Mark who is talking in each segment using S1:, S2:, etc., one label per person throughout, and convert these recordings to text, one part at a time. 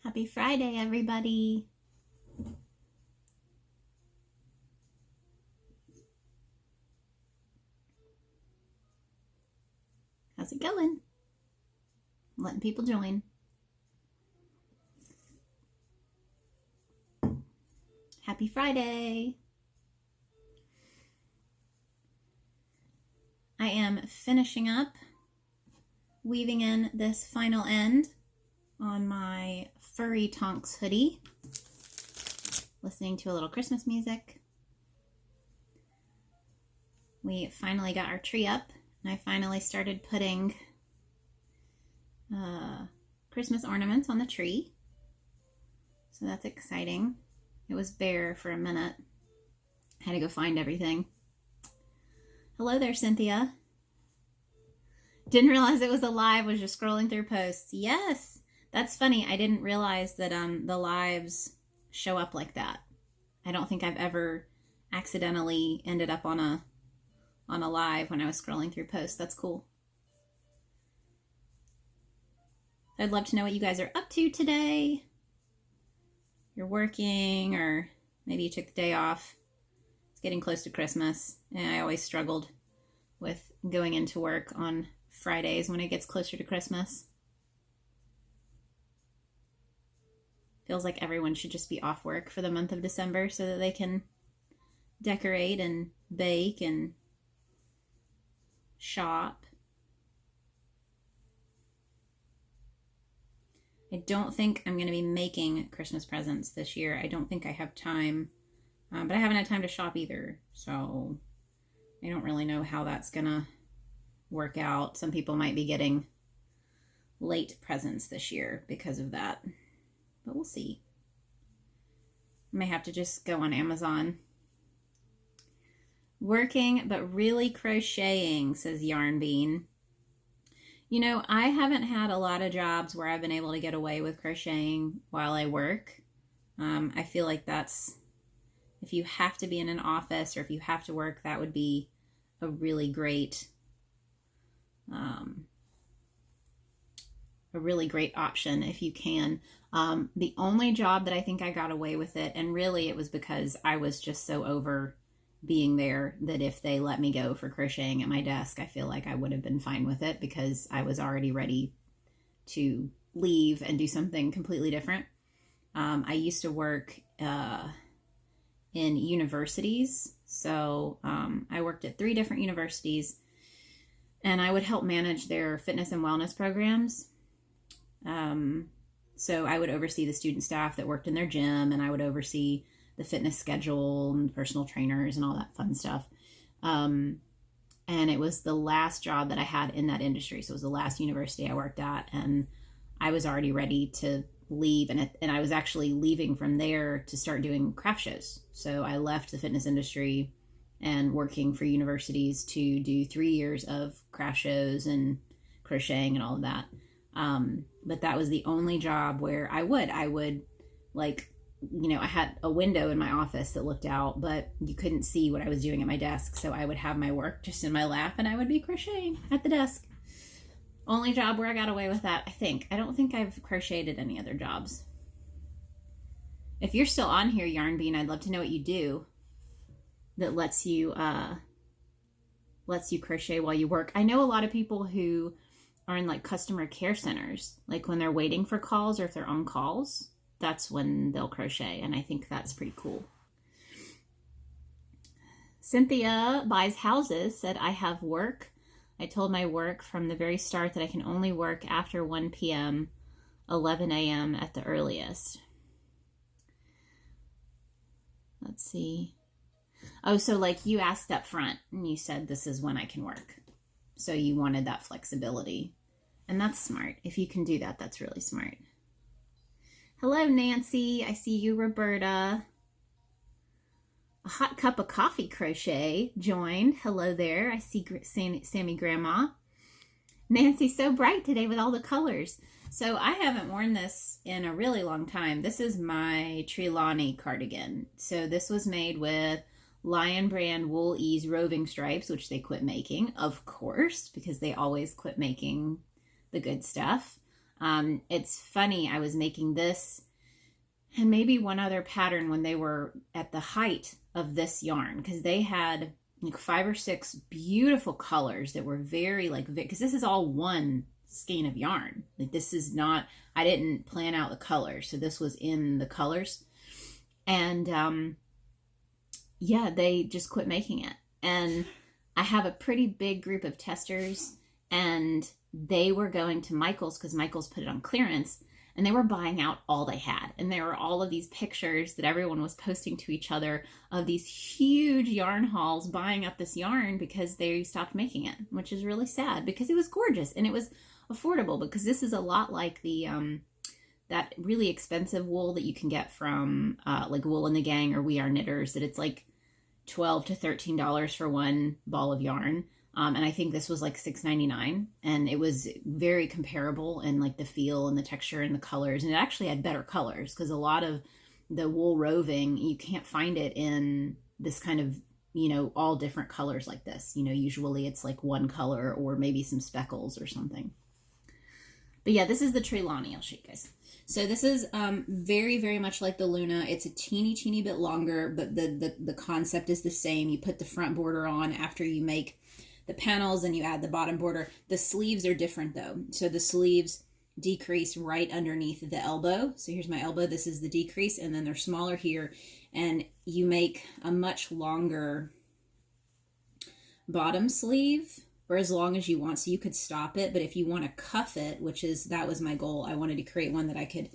S1: Happy Friday, everybody. How's it going? Letting people join. Happy Friday. I am finishing up weaving in this final end on my furry tonks hoodie, listening to a little Christmas music. We finally got our tree up, and I finally started putting Christmas ornaments on the tree, so that's exciting. It was bare for a minute. I had to go find everything. Hello there, Cynthia. Didn't realize it was a live, was just scrolling through posts. Yes, that's funny. I didn't realize that the lives show up like that. I don't think I've ever accidentally ended up on a live when I was scrolling through posts. That's cool. I'd love to know what you guys are up to today. You're working, or maybe you took the day off. It's getting close to Christmas, and I always struggled with going into work on Fridays when it gets closer to Christmas. Feels like everyone should just be off work for the month of December so that they can decorate and bake and shop. I don't think I'm going to be making Christmas presents this year. I don't think I have time, but I haven't had time to shop either, so I don't really know how that's going to work out. Some people might be getting late presents this year because of that, but we'll see. I may have to just go on Amazon. Working, but really crocheting, says Yarn Bean. You know, I haven't had a lot of jobs where I've been able to get away with crocheting while I work. I feel like that's, if you have to be in an office or if you have to work, that would be a really great option if you can. The only job that I think I got away with it, and really it was because I was just so over being there, that if they let me go for crocheting at my desk, I feel like I would have been fine with it because I was already ready to leave and do something completely different. I used to work in universities, so I worked at 3 different universities, and I would help manage their fitness and wellness programs. So I would oversee the student staff that worked in their gym, and I would oversee the fitness schedule and personal trainers and all that fun stuff. And it was the last job that I had in that industry. So it was the last university I worked at, and I was already ready to leave. And I was actually leaving from there to start doing craft shows. So I left the fitness industry and working for universities to do 3 years of craft shows and crocheting and all of that. But that was the only job where I would like, you know, I had a window in my office that looked out, but you couldn't see what I was doing at my desk. So I would have my work just in my lap and I would be crocheting at the desk. Only job where I got away with that, I think. I don't think I've crocheted any other jobs. If you're still on here, Yarn Bean, I'd love to know what you do that lets you crochet while you work. I know a lot of people who are in like customer care centers, like when they're waiting for calls or if they're on calls, that's when they'll crochet, and I think that's pretty cool. Cynthia Buys Houses said, I have work. I told my work from the very start that I can only work after 1 p.m., 11 a.m. at the earliest. Let's see. Oh, so like you asked up front and you said this is when I can work. So you wanted that flexibility. And that's smart. If you can do that, that's really smart. Hello, Nancy. I see you, Roberta. A hot cup of coffee crochet joined. Hello there. I see Sammy Grandma. Nancy's so bright today with all the colors. So I haven't worn this in a really long time. This is my Trelawney cardigan. So this was made with Lion Brand Wool Ease roving stripes, which they quit making, of course, because they always quit making the good stuff. It's funny, I was making this and maybe one other pattern when they were at the height of this yarn, because they had like 5 or 6 beautiful colors that were very like, because this is all one skein of yarn. Like this is not, I didn't plan out the colors, so this was in the colors. And yeah, they just quit making it. And I have a pretty big group of testers, and they were going to Michael's because Michael's put it on clearance, and they were buying out all they had. And there were all of these pictures that everyone was posting to each other of these huge yarn hauls buying up this yarn because they stopped making it, which is really sad because it was gorgeous and it was affordable, because this is a lot like the that really expensive wool that you can get from like Wool and the Gang or We Are Knitters, that it's like $12 to $13 for one ball of yarn. And I think this was like $6.99, and it was very comparable in like the feel and the texture and the colors. And it actually had better colors, because a lot of the wool roving, you can't find it in this kind of, you know, all different colors like this. You know, usually it's like one color or maybe some speckles or something. But yeah, this is the Trelawney. I'll show you guys. So this is very, very much like the Luna. It's a teeny bit longer, but the concept is the same. You put the front border on after you make the panels, and you add the bottom border. The sleeves are different though. So the sleeves decrease right underneath the elbow. So here's my elbow. This is the decrease, and then they're smaller here. And you make a much longer bottom sleeve, or as long as you want. So you could stop it, but if you want to cuff it, that was my goal. I wanted to create one that I could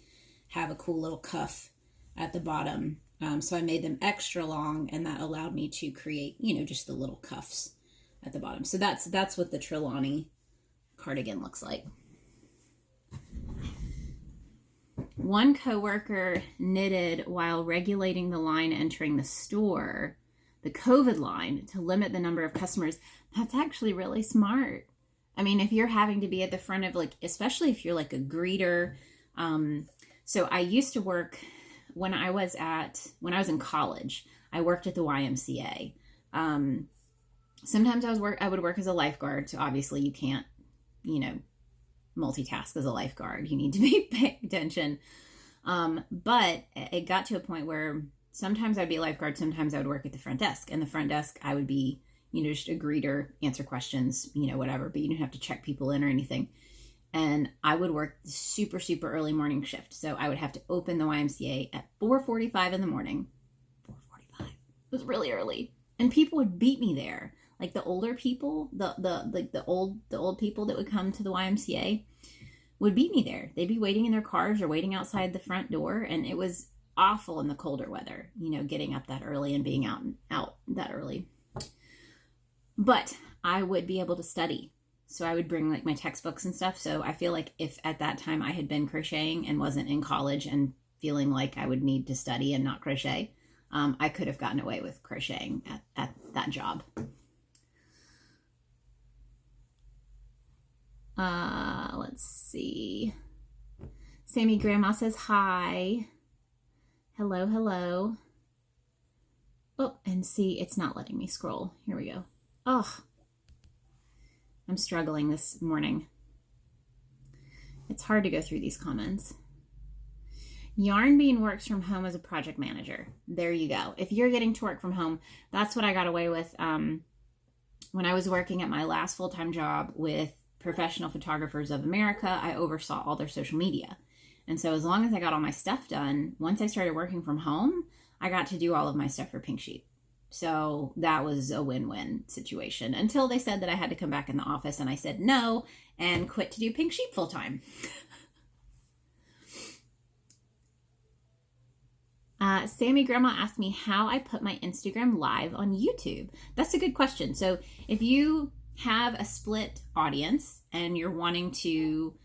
S1: have a cool little cuff at the bottom. So I made them extra long, and that allowed me to create, you know, just the little cuffs at the bottom. So that's what the Trelawney cardigan looks like. One coworker knitted while regulating the line entering the store, the COVID line, to limit the number of customers. That's actually really smart. I mean, if you're having to be at the front of, like, especially if you're like a greeter. So I used to work when I was in college, I worked at the YMCA. Sometimes I would work as a lifeguard. So obviously you can't, you know, multitask as a lifeguard. You need to be paying attention. But it got to a point where sometimes I'd be a lifeguard, sometimes I would work at the front desk. And the front desk, I would be, you know, just a greeter, answer questions, you know, whatever, but you didn't have to check people in or anything. And I would work super early morning shift. So I would have to open the YMCA at 4:45 in the morning. 4:45. It was really early. And people would beat me there. Like the older people, the old people that would come to the YMCA would beat me there. They'd be waiting in their cars or waiting outside the front door. And it was awful in the colder weather, you know, getting up that early and being out that early. But I would be able to study. So I would bring like my textbooks and stuff. So I feel like if at that time I had been crocheting and wasn't in college and feeling like I would need to study and not crochet, I could have gotten away with crocheting at that job. Let's see. Sammy Grandma says hi. Hello. Oh, and see, it's not letting me scroll. Here we go. Oh, I'm struggling this morning. It's hard to go through these comments. Yarn Bean works from home as a project manager. There you go. If you're getting to work from home, that's what I got away with when I was working at my last full-time job with Professional Photographers of America. I oversaw all their social media. And so as long as I got all my stuff done, once I started working from home, I got to do all of my stuff for Pink Sheep. So that was a win-win situation until they said that I had to come back in the office, and I said no and quit to do Pink Sheep full-time. Sammy Grandma asked me how I put my Instagram live on YouTube. That's a good question. So if you have a split audience and you're wanting to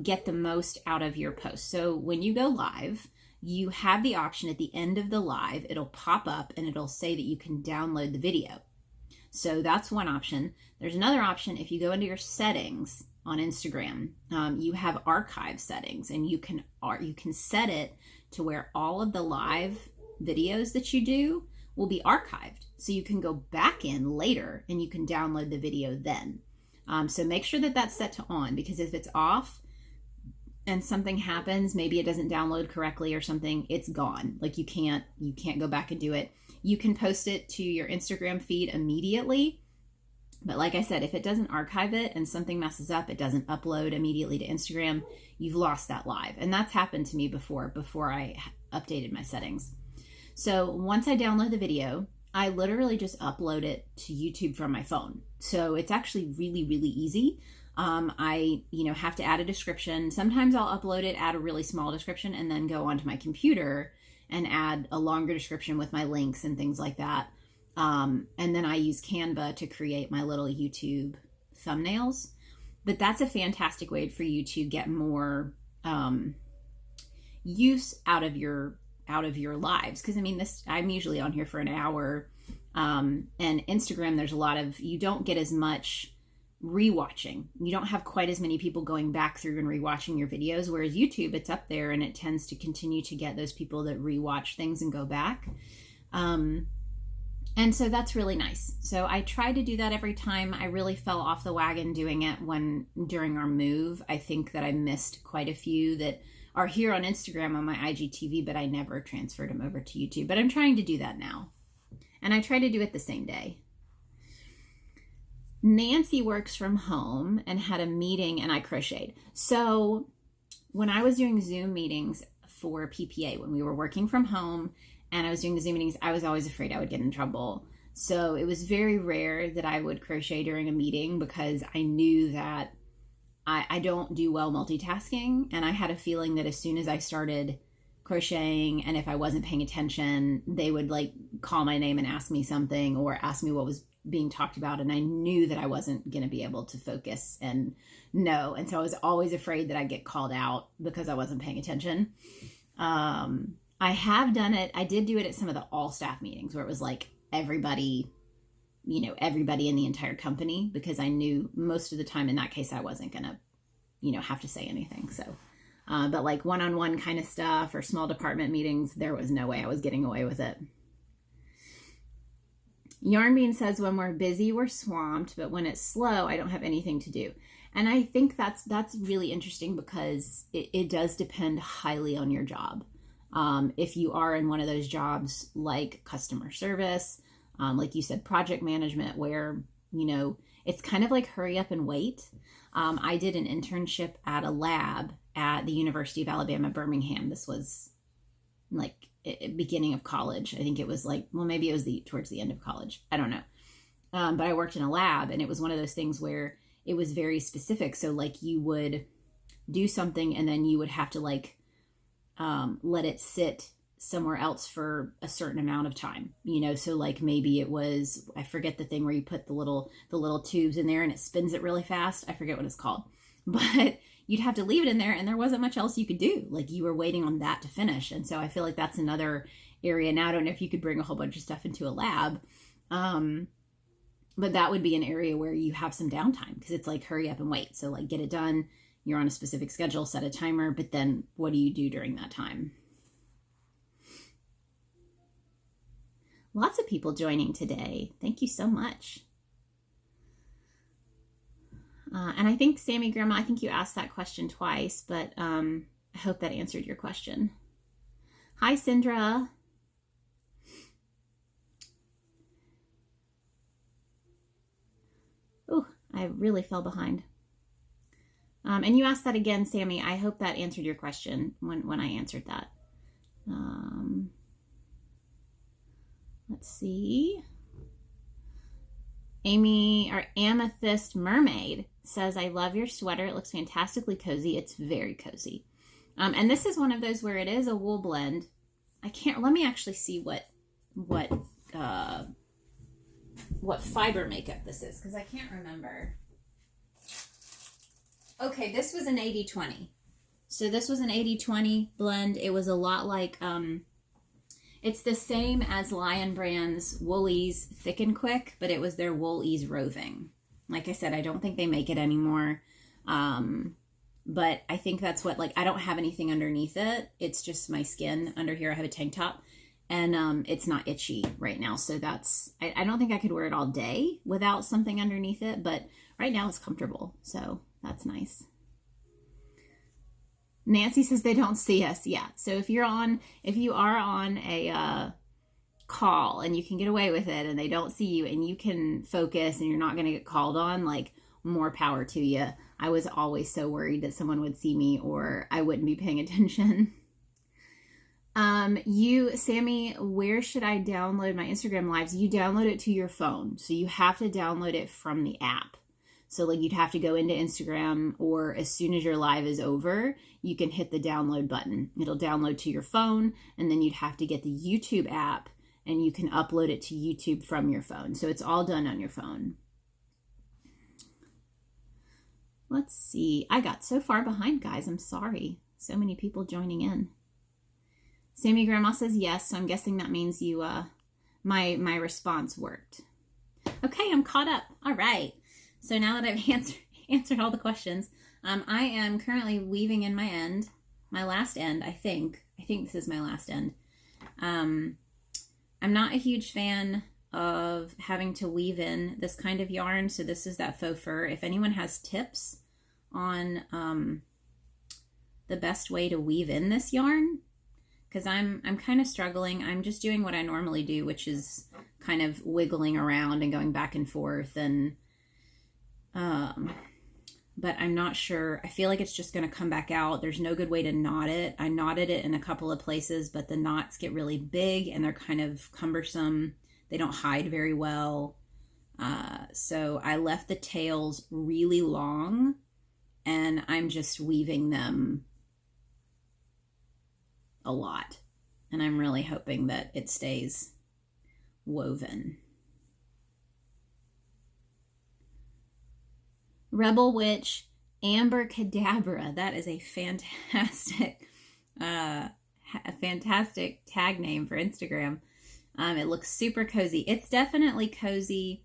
S1: get the most out of your post, so when you go live, you have the option at the end of the live, it'll pop up and it'll say that you can download the video. So that's one option. There's another option. If you go into your settings on Instagram, you have archive settings, and you can set it to where all of the live videos that you do will be archived. So you can go back in later and you can download the video then. So make sure that that's set to on, because if it's off, and something happens, maybe it doesn't download correctly or something, it's gone. Like you can't go back and do it. You can post it to your Instagram feed immediately. But like I said, if it doesn't archive it and something messes up, it doesn't upload immediately to Instagram, you've lost that live. And that's happened to me before I updated my settings. So once I download the video, I literally just upload it to YouTube from my phone. So it's actually really, really easy. I, have to add a description. Sometimes I'll upload it, add a really small description, and then go onto my computer and add a longer description with my links and things like that. And then I use Canva to create my little YouTube thumbnails. But that's a fantastic way for you to get more use out of your lives. Because I'm usually on here for an hour. And Instagram, there's a lot of, you don't get as much rewatching. You don't have quite as many people going back through and rewatching your videos, whereas YouTube, it's up there and it tends to continue to get those people that rewatch things and go back. And so that's really nice. So I try to do that every time. I really fell off the wagon doing it during our move. I think that I missed quite a few that are here on Instagram on my IGTV, but I never transferred them over to YouTube. But I'm trying to do that now. And I try to do it the same day. Nancy works from home and had a meeting and I crocheted. So when I was doing Zoom meetings for PPA, when we were working from home and I was doing the Zoom meetings, I was always afraid I would get in trouble. So it was very rare that I would crochet during a meeting because I knew that I don't do well multitasking. And I had a feeling that as soon as I started crocheting and if I wasn't paying attention, they would like call my name and ask me something or ask me what was being talked about. And I knew that I wasn't going to be able to focus and know. And so I was always afraid that I'd get called out because I wasn't paying attention. I have done it. I did do it at some of the all staff meetings where it was like everybody in the entire company, because I knew most of the time in that case, I wasn't going to, have to say anything. So, but like one-on-one kind of stuff or small department meetings, there was no way I was getting away with it. Yarnbean says, when we're busy, we're swamped, but when it's slow, I don't have anything to do. And I think that's really interesting because it does depend highly on your job. If you are in one of those jobs like customer service, like you said, project management, where, it's kind of like hurry up and wait. I did an internship at a lab at the University of Alabama, Birmingham. This was like beginning of college. I think it was like, well, maybe it was towards the end of college. I don't know. But I worked in a lab and it was one of those things where it was very specific. So like you would do something and then you would have to like, let it sit somewhere else for a certain amount of time, so like maybe it was, I forget the thing where you put the little tubes in there and it spins it really fast. I forget what it's called, but you'd have to leave it in there and there wasn't much else you could do. Like you were waiting on that to finish. And so I feel like that's another area. Now, I don't know if you could bring a whole bunch of stuff into a lab. But that would be an area where you have some downtime because it's like hurry up and wait. So like get it done. You're on a specific schedule, set a timer, but then what do you do during that time? Lots of people joining today. Thank you so much. And I think, Sammy Grandma, I think you asked that question twice, but I hope that answered your question. Hi, Sindra. Oh, I really fell behind. And you asked that again, Sammy. I hope that answered your question when I answered that. Let's see. Amy, or Amethyst Mermaid, says, I love your sweater. It looks fantastically cozy. It's very cozy. And this is one of those where it is a wool blend. Let me actually see what fiber makeup this is, because I can't remember. Okay, this was an 80-20. So this was an 80-20 blend. It was a lot like, it's the same as Lion Brand's Woolies Thick and Quick, but it was their Woolies Roving. Like I said, I don't think they make it anymore. But I think that's what, like, I don't have anything underneath it. It's just my skin under here. I have a tank top and it's not itchy right now. So I don't think I could wear it all day without something underneath it, but right now it's comfortable. So that's nice. Nancy says they don't see us. Yeah. So if you are on a call and you can get away with it and they don't see you and you can focus and you're not going to get called on, like, more power to you. I was always so worried that someone would see me or I wouldn't be paying attention. Sammy, where should I download my Instagram lives? You download it to your phone. So you have to download it from the app. So like you'd have to go into Instagram, or as soon as your live is over, you can hit the download button. It'll download to your phone, and then you'd have to get the YouTube app and you can upload it to YouTube from your phone. So it's all done on your phone. Let's see. I got so far behind, guys. I'm sorry. So many people joining in. Sammy Grandma says yes, so I'm guessing that means you, my response worked. Okay, I'm caught up. All right. So now that I've answered all the questions, I am currently weaving in my last end, I think. I think this is my last end. I'm not a huge fan of having to weave in this kind of yarn, so this is that faux fur. If anyone has tips on the best way to weave in this yarn, because I'm kind of struggling. I'm just doing what I normally do, which is kind of wiggling around and going back and forth, and but I'm not sure. I feel like it's just going to come back out. There's no good way to knot it. I knotted it in a couple of places, but the knots get really big and they're kind of cumbersome. They don't hide very well. So I left the tails really long and I'm just weaving them a lot. And I'm really hoping that it stays woven. Rebel Witch, Amber Cadabra. That is a fantastic tag name for Instagram. It looks super cozy. It's definitely cozy.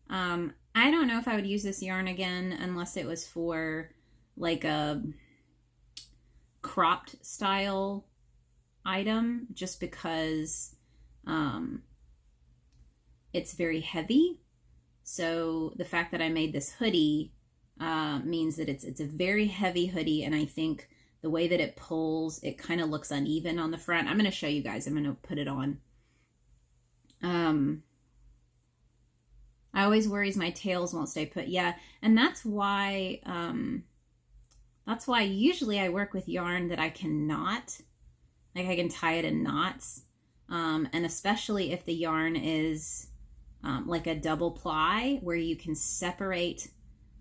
S1: I don't know if I would use this yarn again unless it was for like a cropped style item, just because it's very heavy. So the fact that I made this hoodie means that it's a very heavy hoodie, and I think the way that it pulls, it kind of looks uneven on the front. I'm going to show you guys. I'm going to put it on. I always worries my tails won't stay put. Yeah, and that's why usually I work with yarn that I can knot. Like I can tie it in knots. And especially if the yarn is like a double ply where you can separate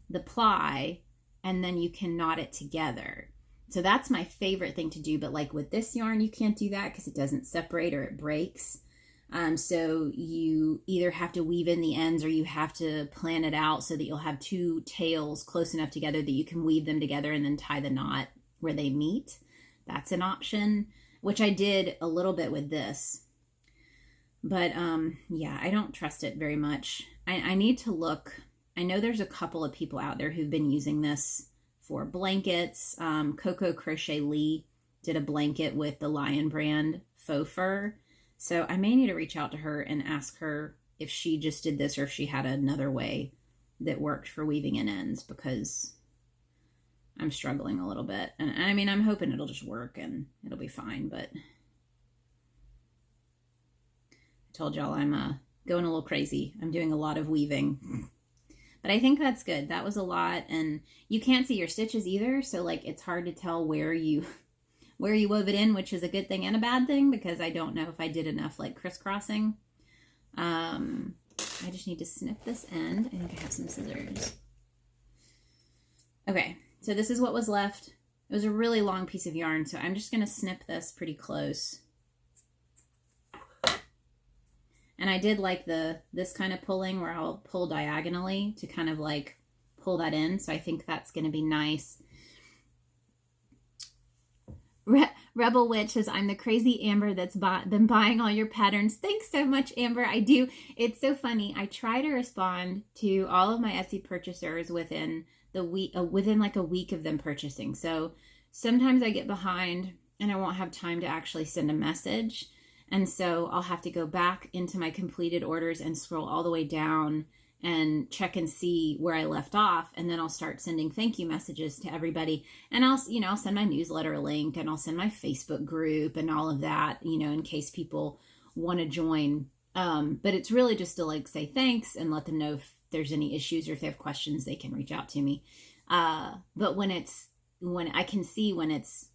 S1: the ply and then you can knot it together. So that's my favorite thing to do. But like with this yarn, you can't do that because it doesn't separate or it breaks. So you either have to weave in the ends or you have to plan it out so that you'll have two tails close enough together that you can weave them together and then tie the knot where they meet. That's an option, which I did a little bit with this. But yeah, I don't trust it very much. I need to look. I know there's a couple of people out there who've been using this for blankets. Coco Crochet Lee did a blanket with the Lion brand faux fur. So I may need to reach out to her and ask her if she just did this or if she had another way that worked for weaving in ends, because I'm struggling a little bit. And I mean, I'm hoping it'll just work and it'll be fine, but I told y'all I'm going a little crazy. I'm doing a lot of weaving. But I think that's good. That was a lot, and you can't see your stitches either, so like it's hard to tell where you wove it in, which is a good thing and a bad thing, because I don't know if I did enough like crisscrossing. I just need to snip this end. I think I have some scissors. Okay, so this is what was left. It was a really long piece of yarn, so I'm just going to snip this pretty close. And I did like this kind of pulling where I'll pull diagonally to kind of like pull that in. So I think that's going to be nice. Rebel Witch says, I'm the crazy Amber that's been buying all your patterns. Thanks so much, Amber. I do. It's so funny. I try to respond to all of my Etsy purchasers within the week, within like a week of them purchasing. So sometimes I get behind and I won't have time to actually send a message. And so I'll have to go back into my completed orders and scroll all the way down and check and see where I left off. And then I'll start sending thank you messages to everybody. And I'll send my newsletter a link, and I'll send my Facebook group and all of that, in case people want to join. But it's really just to like say thanks and let them know if there's any issues or if they have questions, they can reach out to me. But when I can see when it's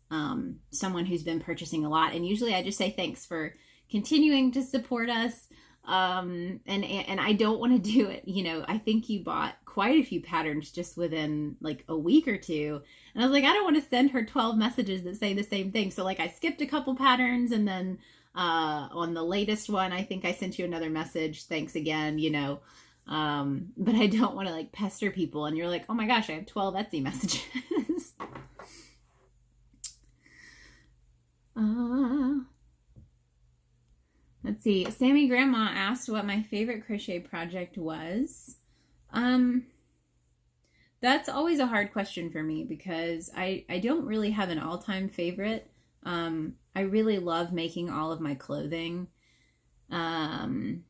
S1: someone who's been purchasing a lot, and usually I just say thanks for continuing to support us. And I don't want to do it. I think you bought quite a few patterns just within like a week or two. And I was like, I don't want to send her 12 messages that say the same thing. So like I skipped a couple patterns, and then on the latest one, I think I sent you another message. Thanks again, but I don't want to like pester people. And you're like, oh my gosh, I have 12 Etsy messages. Let's see. Sammy Grandma asked what my favorite crochet project was. That's always a hard question for me because I don't really have an all-time favorite. I really love making all of my clothing. And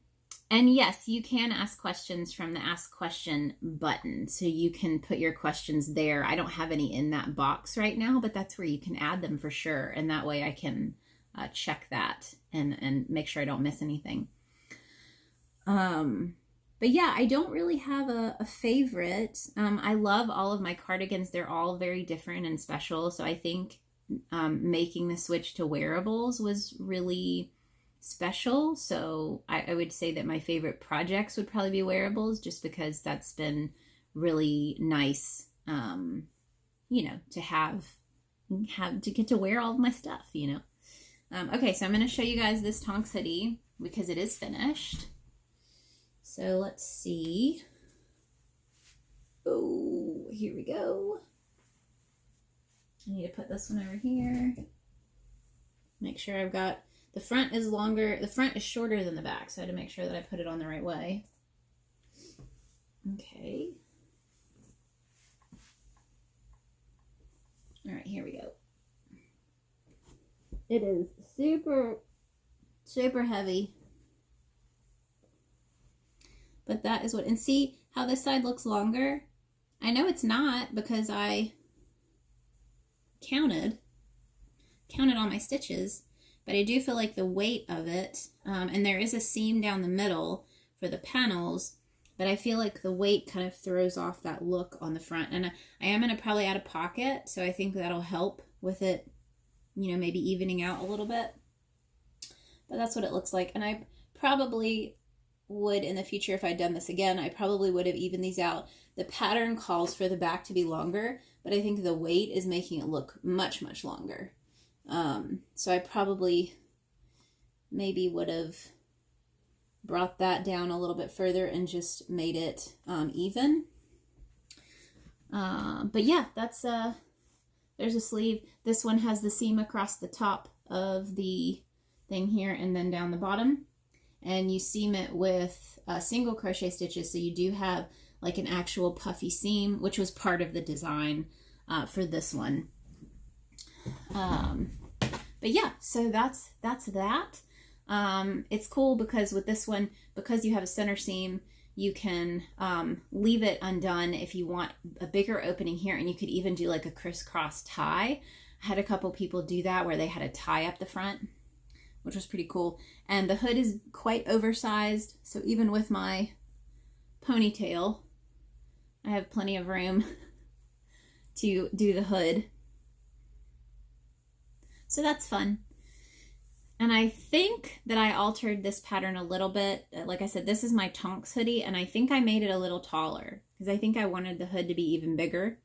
S1: yes, you can ask questions from the Ask Question button. So you can put your questions there. I don't have any in that box right now, but that's where you can add them for sure. And that way I can check that and make sure I don't miss anything. But yeah, I don't really have a favorite. I love all of my cardigans. They're all very different and special. So I think making the switch to wearables was really special. So I would say that my favorite projects would probably be wearables, just because that's been really nice, to have to get to wear all of my stuff, Okay, so I'm going to show you guys this tonks hoodie because it is finished. So let's see. Oh, here we go. I need to put this one over here. Make sure I've got, the front is longer, the front is shorter than the back, so I had to make sure that I put it on the right way. Okay. All right, here we go. It is super, super heavy. But that is what, and see how this side looks longer? I know it's not because I counted all my stitches, but I do feel like the weight of it, and there is a seam down the middle for the panels, but I feel like the weight kind of throws off that look on the front. And I am going to probably add a pocket, so I think that'll help with it, maybe evening out a little bit. But that's what it looks like. And I probably would, in the future, if I'd done this again, I probably would have evened these out. The pattern calls for the back to be longer, but I think the weight is making it look much, much longer. So I probably maybe would have brought that down a little bit further and just made it even. But yeah, that's there's a sleeve. This one has the seam across the top of the thing here and then down the bottom, and you seam it with single crochet stitches, so you do have like an actual puffy seam, which was part of the design for this one. But yeah, so that's that. It's cool because with this one, because you have a center seam, you can leave it undone if you want a bigger opening here, and you could even do like a crisscross tie. I had a couple people do that where they had a tie up the front, which was pretty cool. And the hood is quite oversized, so even with my ponytail, I have plenty of room to do the hood. So that's fun. And I think that I altered this pattern a little bit. Like I said, this is my tonks hoodie, and I think I made it a little taller because I think I wanted the hood to be even bigger,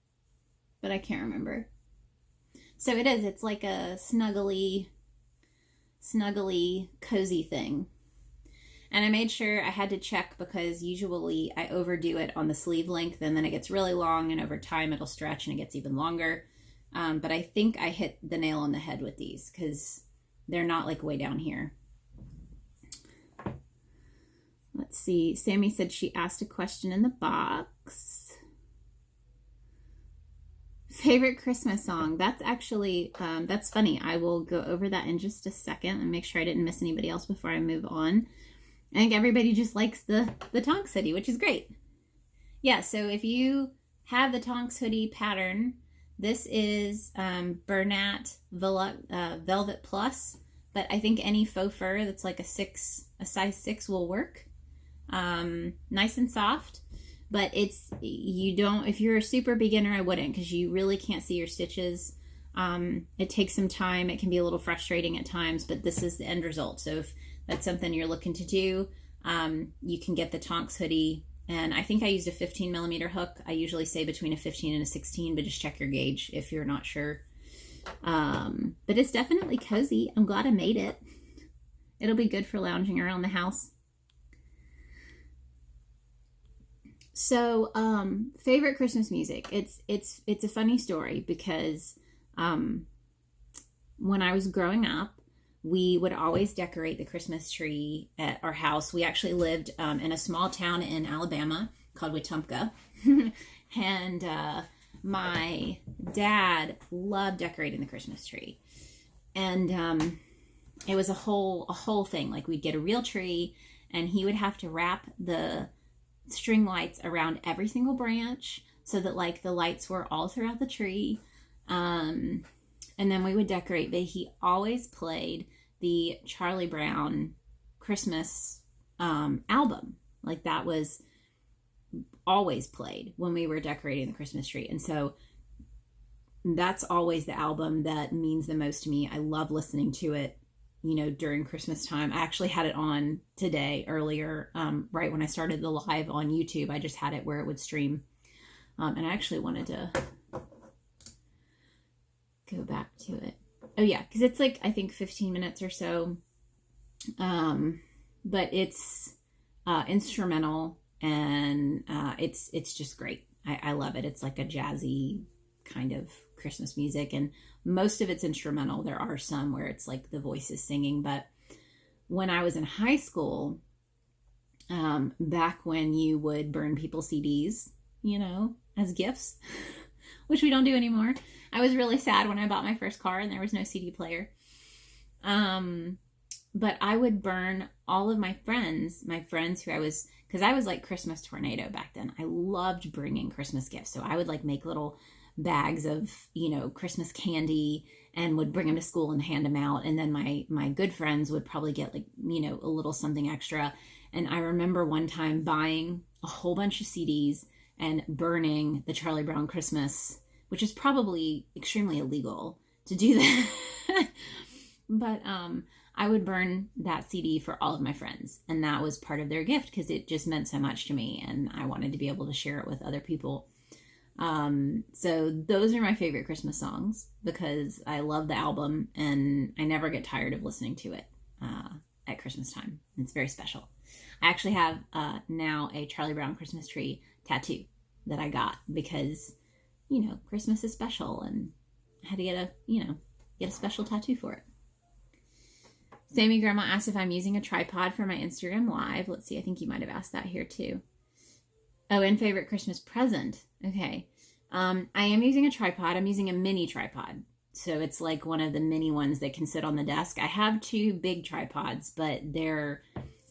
S1: but I can't remember. So it is, it's like a snuggly, cozy thing. And I made sure I had to check because usually I overdo it on the sleeve length and then it gets really long, and over time it'll stretch and it gets even longer. But I think I hit the nail on the head with these because they're not like way down here. Let's see. Sammy said she asked a question in the box. Favorite Christmas song? That's actually, that's funny. I will go over that in just a second and make sure I didn't miss anybody else before I move on. I think everybody just likes the tonks hoodie, which is great. Yeah, so if you have the Tonks hoodie pattern, this is Bernat Velvet Plus, but I think any faux fur that's like a size 6 will work. Nice and soft, but if you're a super beginner, I wouldn't, because you really can't see your stitches. It takes some time. It can be a little frustrating at times, but this is the end result. So if that's something you're looking to do, you can get the Tonks hoodie. And I think I used a 15mm hook. I usually say between a 15 and a 16, but just check your gauge if you're not sure. But it's definitely cozy. I'm glad I made it. It'll be good for lounging around the house. So, favorite Christmas music. It's a funny story because when I was growing up, we would always decorate the Christmas tree at our house. We actually lived in a small town in Alabama called Wetumpka. And my dad loved decorating the Christmas tree. And it was a whole thing. Like, we'd get a real tree, and he would have to wrap the string lights around every single branch so that, like, the lights were all throughout the tree. And then we would decorate, but he always played the Charlie Brown Christmas album. Like, that was always played when we were decorating the Christmas tree. And so that's always the album that means the most to me. I love listening to it, during Christmas time. I actually had it on today earlier, right when I started the live on YouTube. I just had it where it would stream. And I actually wanted to go back to it. Oh yeah, because it's like, I think 15 minutes or so. But it's instrumental, and it's just great. I love it. It's like a jazzy kind of Christmas music, and most of it's instrumental. There are some where it's like the voice is singing, but when I was in high school, back when you would burn people's CDs, as gifts, which we don't do anymore. I was really sad when I bought my first car and there was no CD player. But I would burn all of my friends who because I was like Christmas tornado back then. I loved bringing Christmas gifts. So I would like make little bags of, Christmas candy and would bring them to school and hand them out. And then my good friends would probably get like, a little something extra. And I remember one time buying a whole bunch of CDs and burning the Charlie Brown Christmas, which is probably extremely illegal to do that. But I would burn that CD for all of my friends. And that was part of their gift because it just meant so much to me. And I wanted to be able to share it with other people. So those are my favorite Christmas songs because I love the album and I never get tired of listening to it at Christmas time. It's very special. I actually have now a Charlie Brown Christmas tree tattoo that I got because, Christmas is special and I had to get a special tattoo for it. Sammy Grandma asked if I'm using a tripod for my Instagram live. Let's see. I think you might have asked that here too. Oh, and favorite Christmas present. Okay. I am using a tripod. I'm using a mini tripod. So it's like one of the mini ones that can sit on the desk. I have 2 big tripods, but they're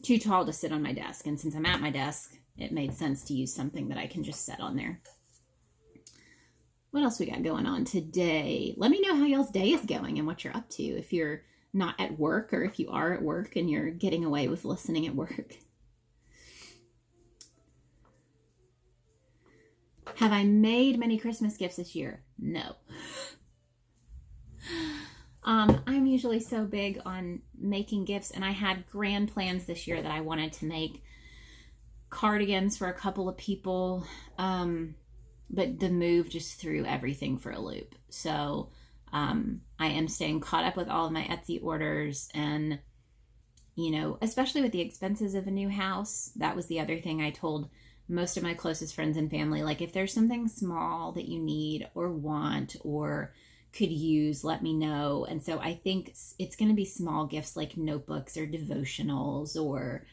S1: too tall to sit on my desk. And since I'm at my desk, it made sense to use something that I can just set on there. What else we got going on today? Let me know how y'all's day is going and what you're up to. If you're not at work or if you are at work and you're getting away with listening at work. Have I made many Christmas gifts this year? No. I'm usually so big on making gifts, and I had grand plans this year that I wanted to make cardigans for a couple of people, but the move just threw everything for a loop. So I am staying caught up with all of my Etsy orders, and especially with the expenses of a new house. That was the other thing I told most of my closest friends and family. Like, if there's something small that you need or want or could use, let me know. And so I think it's going to be small gifts like notebooks or devotionals or,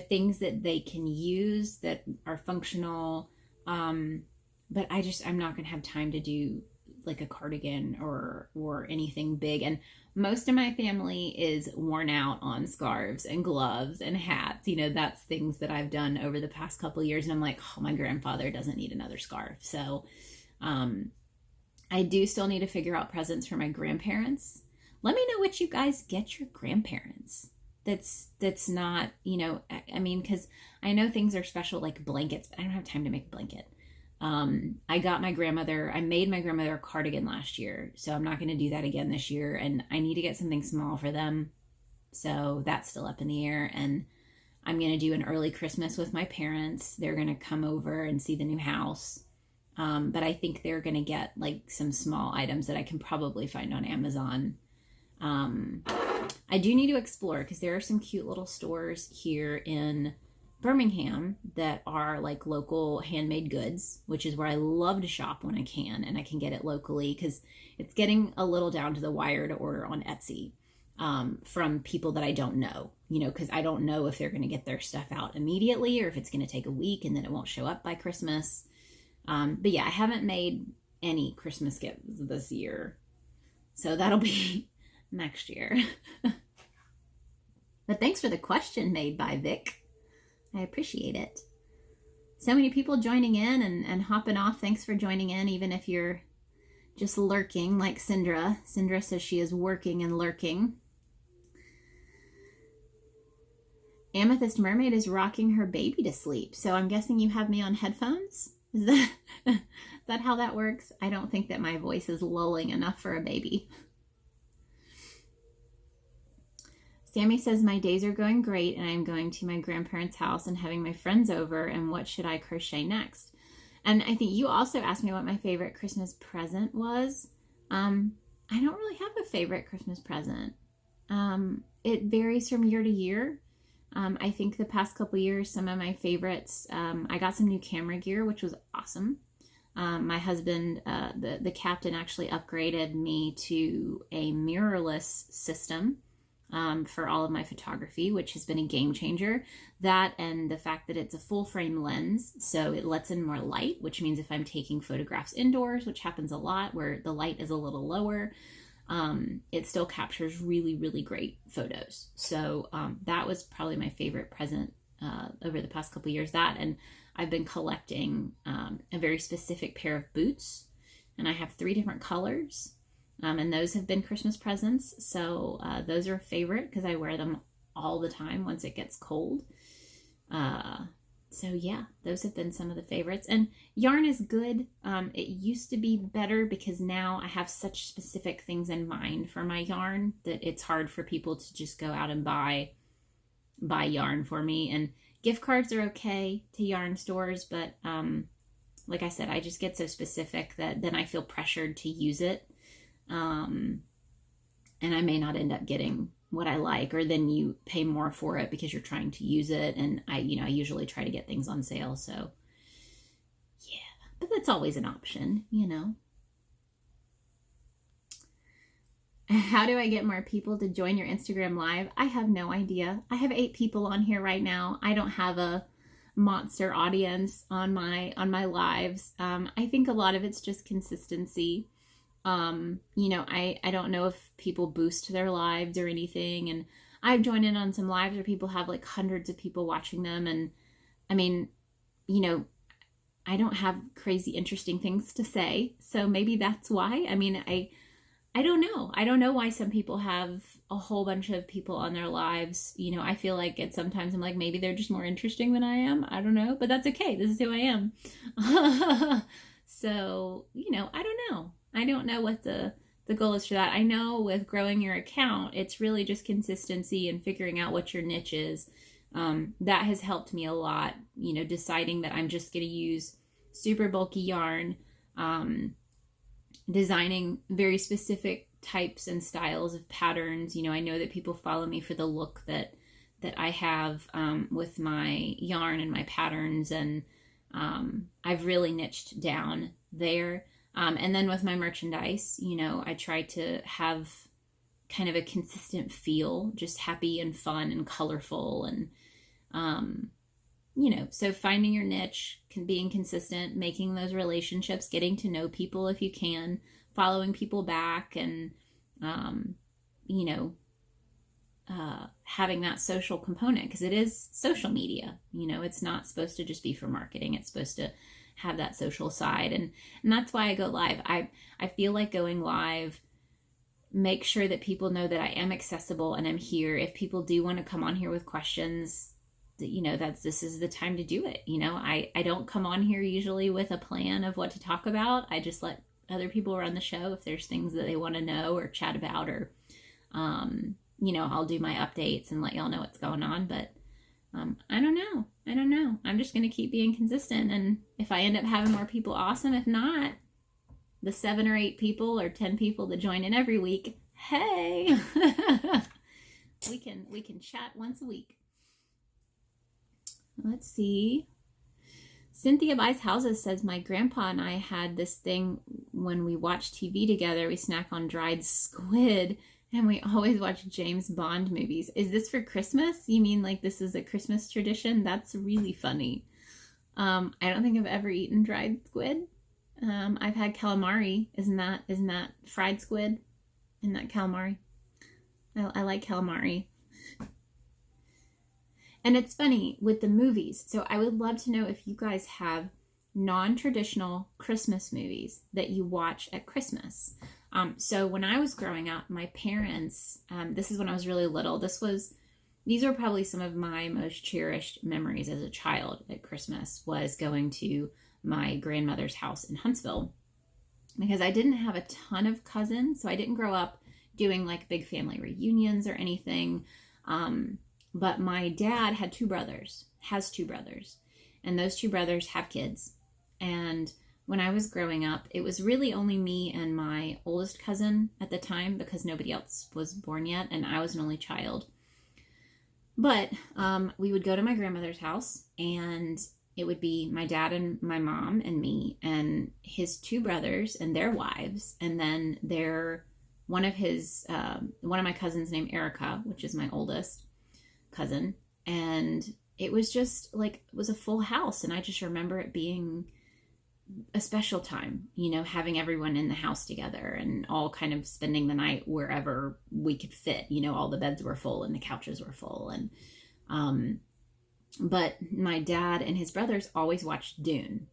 S1: things that they can use that are functional. But I'm not going to have time to do like a cardigan or anything big. And most of my family is worn out on scarves and gloves and hats. You know, that's things that I've done over the past couple of years. And I'm like, oh, my grandfather doesn't need another scarf. So I do still need to figure out presents for my grandparents. Let me know what you guys get your grandparents. That's not, you know, I mean, because I know things are special, like blankets, but I don't have time to make a blanket. I made my grandmother a cardigan last year, so I'm not going to do that again this year. And I need to get something small for them. So that's still up in the air. And I'm going to do an early Christmas with my parents. They're going to come over and see the new house. But I think they're going to get like some small items that I can probably find on Amazon. I do need to explore because there are some cute little stores here in Birmingham that are like local handmade goods, which is where I love to shop when I can, and I can get it locally because it's getting a little down to the wire to order on Etsy from people that I don't know, you know, because I don't know if they're going to get their stuff out immediately or if it's going to take a week and then it won't show up by Christmas. But yeah, I haven't made any Christmas gifts this year, so that'll be next year. But thanks for the question made by Vic. I appreciate it. So many people joining in and hopping off. Thanks for joining in, even if you're just lurking like Syndra. Syndra says she is working and lurking. Amethyst Mermaid is rocking her baby to sleep. So I'm guessing you have me on headphones? Is that how that works? I don't think that my voice is lulling enough for a baby. Sammy says, my days are going great and I'm going to my grandparents' house and having my friends over, and what should I crochet next? And I think you also asked me what my favorite Christmas present was. I don't really have a favorite Christmas present. It varies from year to year. I think the past couple years, some of my favorites, I got some new camera gear, which was awesome. My husband, the captain, actually upgraded me to a mirrorless system for all of my photography, which has been a game changer. That and the fact that it's a full frame lens, so it lets in more light, which means if I'm taking photographs indoors, which happens a lot where the light is a little lower, it still captures really, really great photos. So that was probably my favorite present over the past couple years. That, and I've been collecting a very specific pair of boots, and I have 3 different colors. And those have been Christmas presents. So those are a favorite because I wear them all the time once it gets cold. So yeah, those have been some of the favorites. And yarn is good. It used to be better because now I have such specific things in mind for my yarn that it's hard for people to just go out and buy yarn for me. And gift cards are okay to yarn stores, but like I said, I just get so specific that then I feel pressured to use it. And I may not end up getting what I like, or then you pay more for it because you're trying to use it. And I usually try to get things on sale. So yeah, but that's always an option, you know. How do I get more people to join your Instagram live? I have no idea. I have 8 people on here right now. I don't have a monster audience on my lives. I think a lot of it's just consistency. I don't know if people boost their lives or anything. And I've joined in on some lives where people have like hundreds of people watching them. And I mean, I don't have crazy interesting things to say. So maybe that's why. I mean, I don't know. I don't know why some people have a whole bunch of people on their lives. I feel like sometimes I'm like, maybe they're just more interesting than I am. I don't know, but that's okay. This is who I am. So, I don't know. I don't know what the goal is for that. I know with growing your account, it's really just consistency and figuring out what your niche is. That has helped me a lot, deciding that I'm just going to use super bulky yarn, designing very specific types and styles of patterns. I know that people follow me for the look that I have with my yarn and my patterns, and I've really niched down there. And then with my merchandise, I try to have kind of a consistent feel, just happy and fun and colorful. And, so finding your niche, being consistent, making those relationships, getting to know people if you can, following people back and, you know, having that social component, because it is social media. You know, it's not supposed to just be for marketing. It's supposed to have that social side. And that's why I go live. I feel like going live, make sure that people know that I am accessible and I'm here. If people do want to come on here with questions, you know, this is the time to do it. You know, I don't come on here usually with a plan of what to talk about. I just let other people run the show. If there's things that they want to know or chat about, or, you know, I'll do my updates and let y'all know what's going on. But I don't know. I'm just going to keep being consistent. And if I end up having more people, awesome. If not, the 7 or 8 people or 10 people that join in every week, hey, we can chat once a week. Let's see. Cynthia Buys Houses says, my grandpa and I had this thing when we watch TV together. We snack on dried squid, and we always watch James Bond movies. Is this for Christmas? You mean like this is a Christmas tradition? That's really funny. I don't think I've ever eaten dried squid. I've had calamari. Isn't that fried squid? Isn't that calamari? I like calamari. And it's funny with the movies. So I would love to know if you guys have non-traditional Christmas movies that you watch at Christmas. So when I was growing up, my parents, this is when I was really little, these are probably some of my most cherished memories as a child at Christmas, was going to my grandmother's house in Huntsville, because I didn't have a ton of cousins. So I didn't grow up doing like big family reunions or anything. But my dad has 2 brothers, and those 2 brothers have kids. And when I was growing up, it was really only me and my oldest cousin at the time, because nobody else was born yet, and I was an only child. But we would go to my grandmother's house, and it would be my dad and my mom and me and his 2 brothers and their wives, and then one of my cousins named Erica, which is my oldest cousin. And it was just like, it was a full house. And I just remember it being a special time, you know, having everyone in the house together and all kind of spending the night wherever we could fit. You know, all the beds were full and the couches were full. And but my dad and his brothers always watched Dune.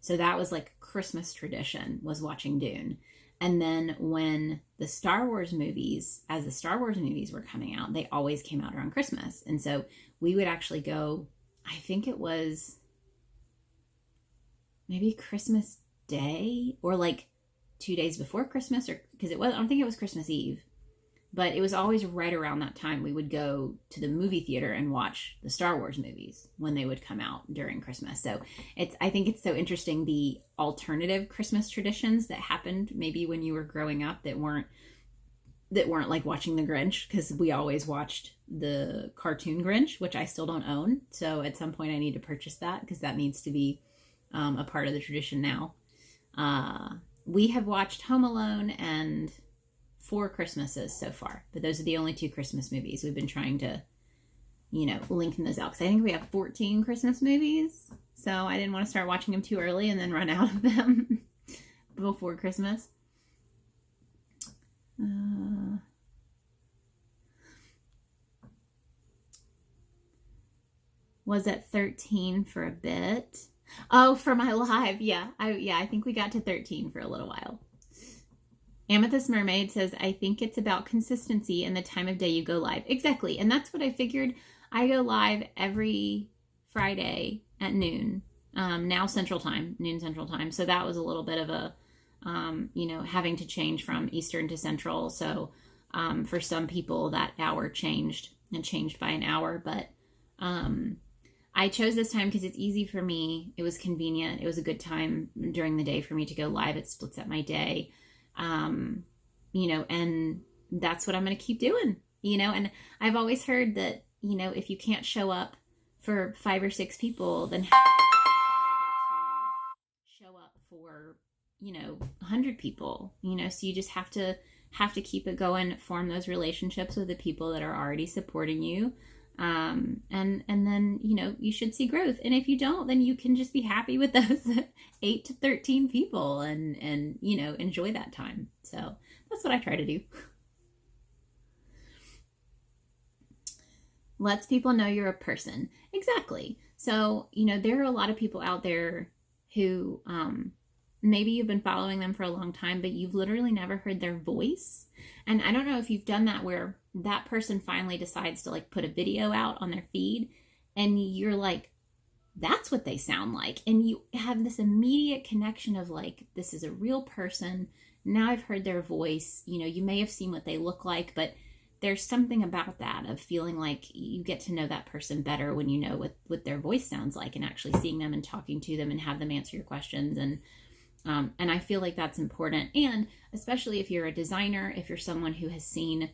S1: So that was like Christmas tradition, was watching Dune. And then when the Star Wars movies were coming out, they always came out around Christmas. And so we would actually go, I think it was maybe Christmas Day, or like 2 days before Christmas, or because I don't think it was Christmas Eve, but it was always right around that time we would go to the movie theater and watch the Star Wars movies when they would come out during Christmas. So I think it's so interesting, the alternative Christmas traditions that happened maybe when you were growing up that weren't like watching the Grinch, because we always watched the cartoon Grinch, which I still don't own. So at some point I need to purchase that, because that needs to be a part of the tradition now. We have watched Home Alone and 4 Christmases so far, but those are the only 2 Christmas movies. We've been trying to, you know, lengthen those out, because I think we have 14 Christmas movies. So I didn't want to start watching them too early and then run out of them before Christmas. Was at 13 for a bit. Oh, for my live. Yeah. I think we got to 13 for a little while. Amethyst Mermaid says, I think it's about consistency and the time of day you go live. Exactly. And that's what I figured. I go live every Friday at noon, now noon Central Time. So that was a little bit of a, you know, having to change from Eastern to Central. So for some people that hour changed by an hour. But I chose this time because it's easy for me. It was convenient. It was a good time during the day for me to go live. It splits up my day. You know, and that's what I'm going to keep doing, you know. And I've always heard that, you know, if you can't show up for 5 or 6 people, then show up for, you know, 100 people, you know. So you just have to keep it going, form those relationships with the people that are already supporting you. And then, you know, you should see growth. And if you don't, then you can just be happy with those 8 to 13 people and, you know, enjoy that time. So that's what I try to do. Lets people know you're a person. Exactly. So, you know, there are a lot of people out there who, maybe you've been following them for a long time, but you've literally never heard their voice. And I don't know if you've done that where that person finally decides to like put a video out on their feed and you're like, that's what they sound like. And you have this immediate connection of like, this is a real person. Now I've heard their voice. You know, you may have seen what they look like, but there's something about that of feeling like you get to know that person better when you know what their voice sounds like and actually seeing them and talking to them and have them answer your questions. And I feel like that's important. And especially if you're a designer, if you're someone who has seen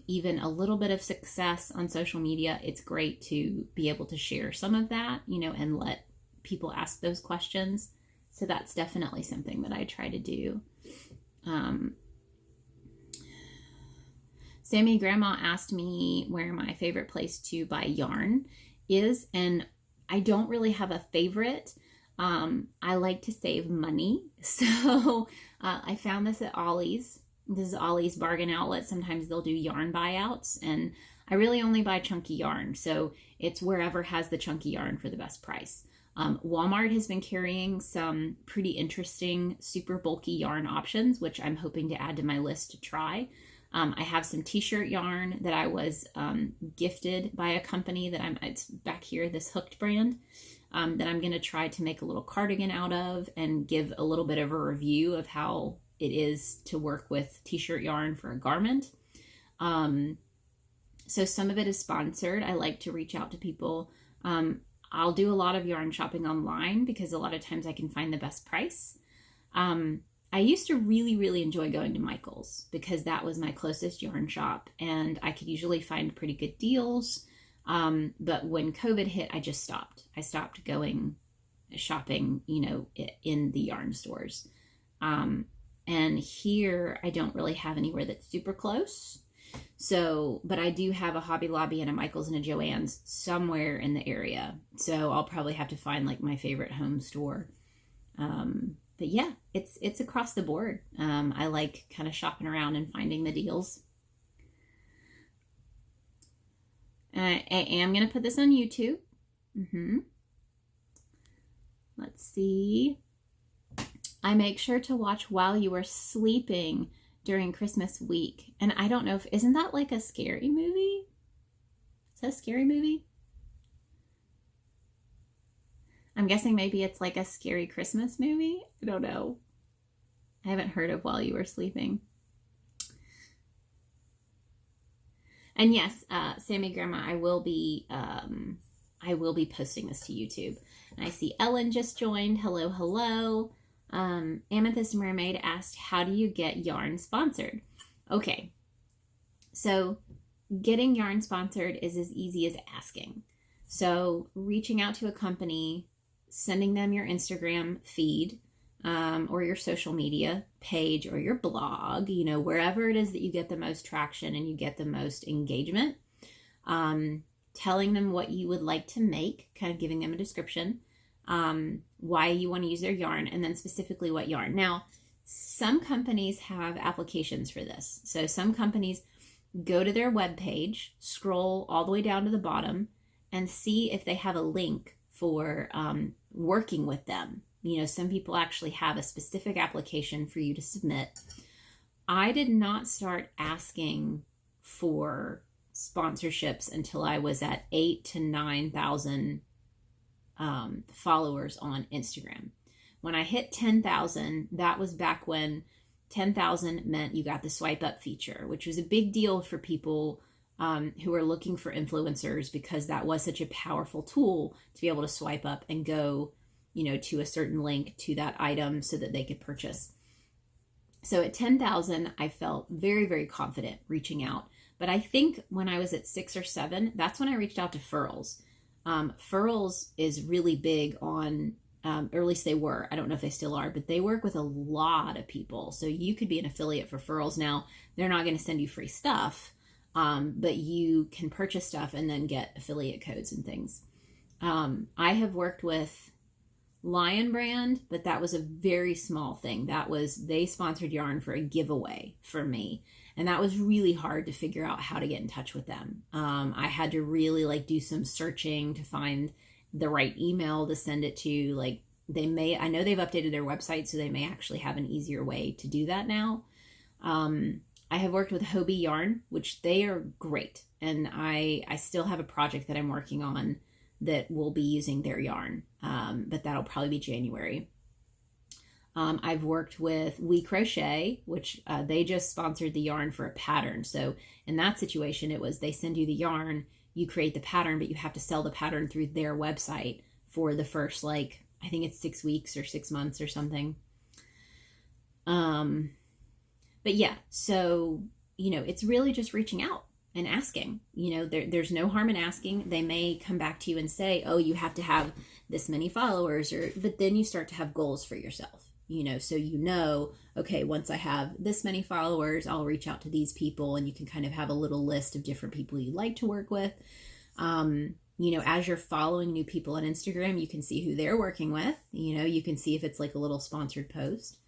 S1: even a little bit of success on social media, it's great to be able to share some of that, you know, and let people ask those questions. So that's definitely something that I try to do. Sammy Grandma asked me where my favorite place to buy yarn is, and I don't really have a favorite. I like to save money. So I found this at Ollie's. This is Ollie's Bargain Outlet. Sometimes they'll do yarn buyouts, and I really only buy chunky yarn. So it's wherever has the chunky yarn for the best price. Walmart has been carrying some pretty interesting, super bulky yarn options, which I'm hoping to add to my list to try. I have some t-shirt yarn that I was gifted by a company that it's back here, this Hooked brand, that I'm going to try to make a little cardigan out of and give a little bit of a review of how it is to work with t-shirt yarn for a garment. So some of it is sponsored. I like to reach out to people. I'll do a lot of yarn shopping online because a lot of times I can find the best price. I used to really, really enjoy going to Michael's because that was my closest yarn shop and I could usually find pretty good deals. But when COVID hit, I just stopped. I stopped going shopping, you know, in the yarn stores. And here I don't really have anywhere that's super close. So, but I do have a Hobby Lobby and a Michael's and a Joann's somewhere in the area. So I'll probably have to find like my favorite home store. But yeah, it's across the board. I like kind of shopping around and finding the deals. I am going to put this on YouTube. Let's see. I make sure to watch while you are sleeping during Christmas week. And I don't know if, isn't that like a scary movie? Is that a scary movie? I'm guessing maybe it's like a scary Christmas movie. I don't know. I haven't heard of While You Were Sleeping. And yes, Sammy Grandma, I will be posting this to YouTube. And I see Ellen just joined. Hello, hello. Amethyst Mermaid asked, how do you get yarn sponsored? Okay, so getting yarn sponsored is as easy as asking. So reaching out to a company, sending them your Instagram feed, or your social media page or your blog, you know, wherever it is that you get the most traction and you get the most engagement, telling them what you would like to make, kind of giving them a description, why you want to use their yarn, and then specifically what yarn. Now, some companies have applications for this. So some companies go to their webpage, scroll all the way down to the bottom, and see if they have a link for working with them. You know, some people actually have a specific application for you to submit. I did not start asking for sponsorships until I was at 8,000 to 9,000 followers on Instagram. When I hit 10,000, that was back when 10,000 meant you got the swipe up feature, which was a big deal for people who are looking for influencers because that was such a powerful tool to be able to swipe up and go, you know, to a certain link to that item so that they could purchase. So at 10,000, I felt very, very confident reaching out. But I think when I was at 6 or 7, that's when I reached out to Furls. Furls is really big on, or at least they were, I don't know if they still are, but they work with a lot of people. So you could be an affiliate for Furls. Now, they're not going to send you free stuff, But you can purchase stuff and then get affiliate codes and things. I have worked with Lion Brand, but that was a very small thing. They sponsored yarn for a giveaway for me. And that was really hard to figure out how to get in touch with them. I had to really like do some searching to find the right email to send it to. Like I know they've updated their website, so they may actually have an easier way to do that now. I have worked with Hobie Yarn, which they are great. And I still have a project that I'm working on that will be using their yarn. But that'll probably be January. I've worked with We Crochet, which they just sponsored the yarn for a pattern. So in that situation, it was they send you the yarn, you create the pattern, but you have to sell the pattern through their website for the first, like, I think it's 6 weeks or 6 months or something. But yeah, so, it's really just reaching out and asking. There's no harm in asking. They may come back to you and say, oh, you have to have this many followers, but then you start to have goals for yourself. So okay, once I have this many followers, I'll reach out to these people, and you can kind of have a little list of different people you'd like to work with. As you're following new people on Instagram, you can see who they're working with. You can see if it's like a little sponsored post.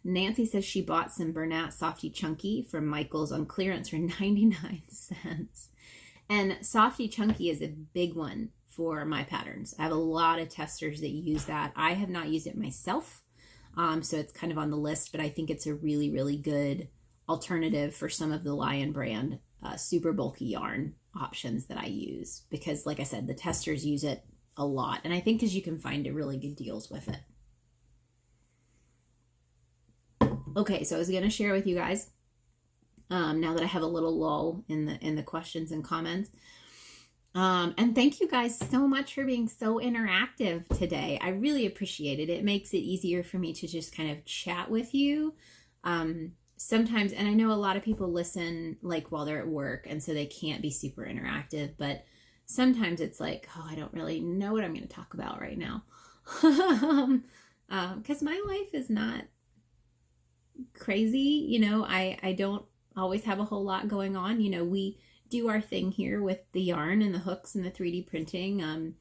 S1: Nancy says she bought some Bernat Softy Chunky from Michael's on clearance for 99 cents. And Softy Chunky is a big one for my patterns. I have a lot of testers that use that. I have not used it myself, so it's kind of on the list, but I think it's a really, really good alternative for some of the Lion Brand super bulky yarn options that I use, because like I said, the testers use it a lot, and I think because you can find really good deals with it. Okay, so I was going to share with you guys, now that I have a little lull in the questions and comments. And thank you guys so much for being so interactive today. I really appreciate it. It makes it easier for me to just kind of chat with you. Sometimes, and I know a lot of people listen like while they're at work, and so they can't be super interactive, but sometimes it's like, oh, I don't really know what I'm going to talk about right now. Because my life is not crazy. I don't always have a whole lot going on. We do our thing here with the yarn and the hooks and the 3D printing.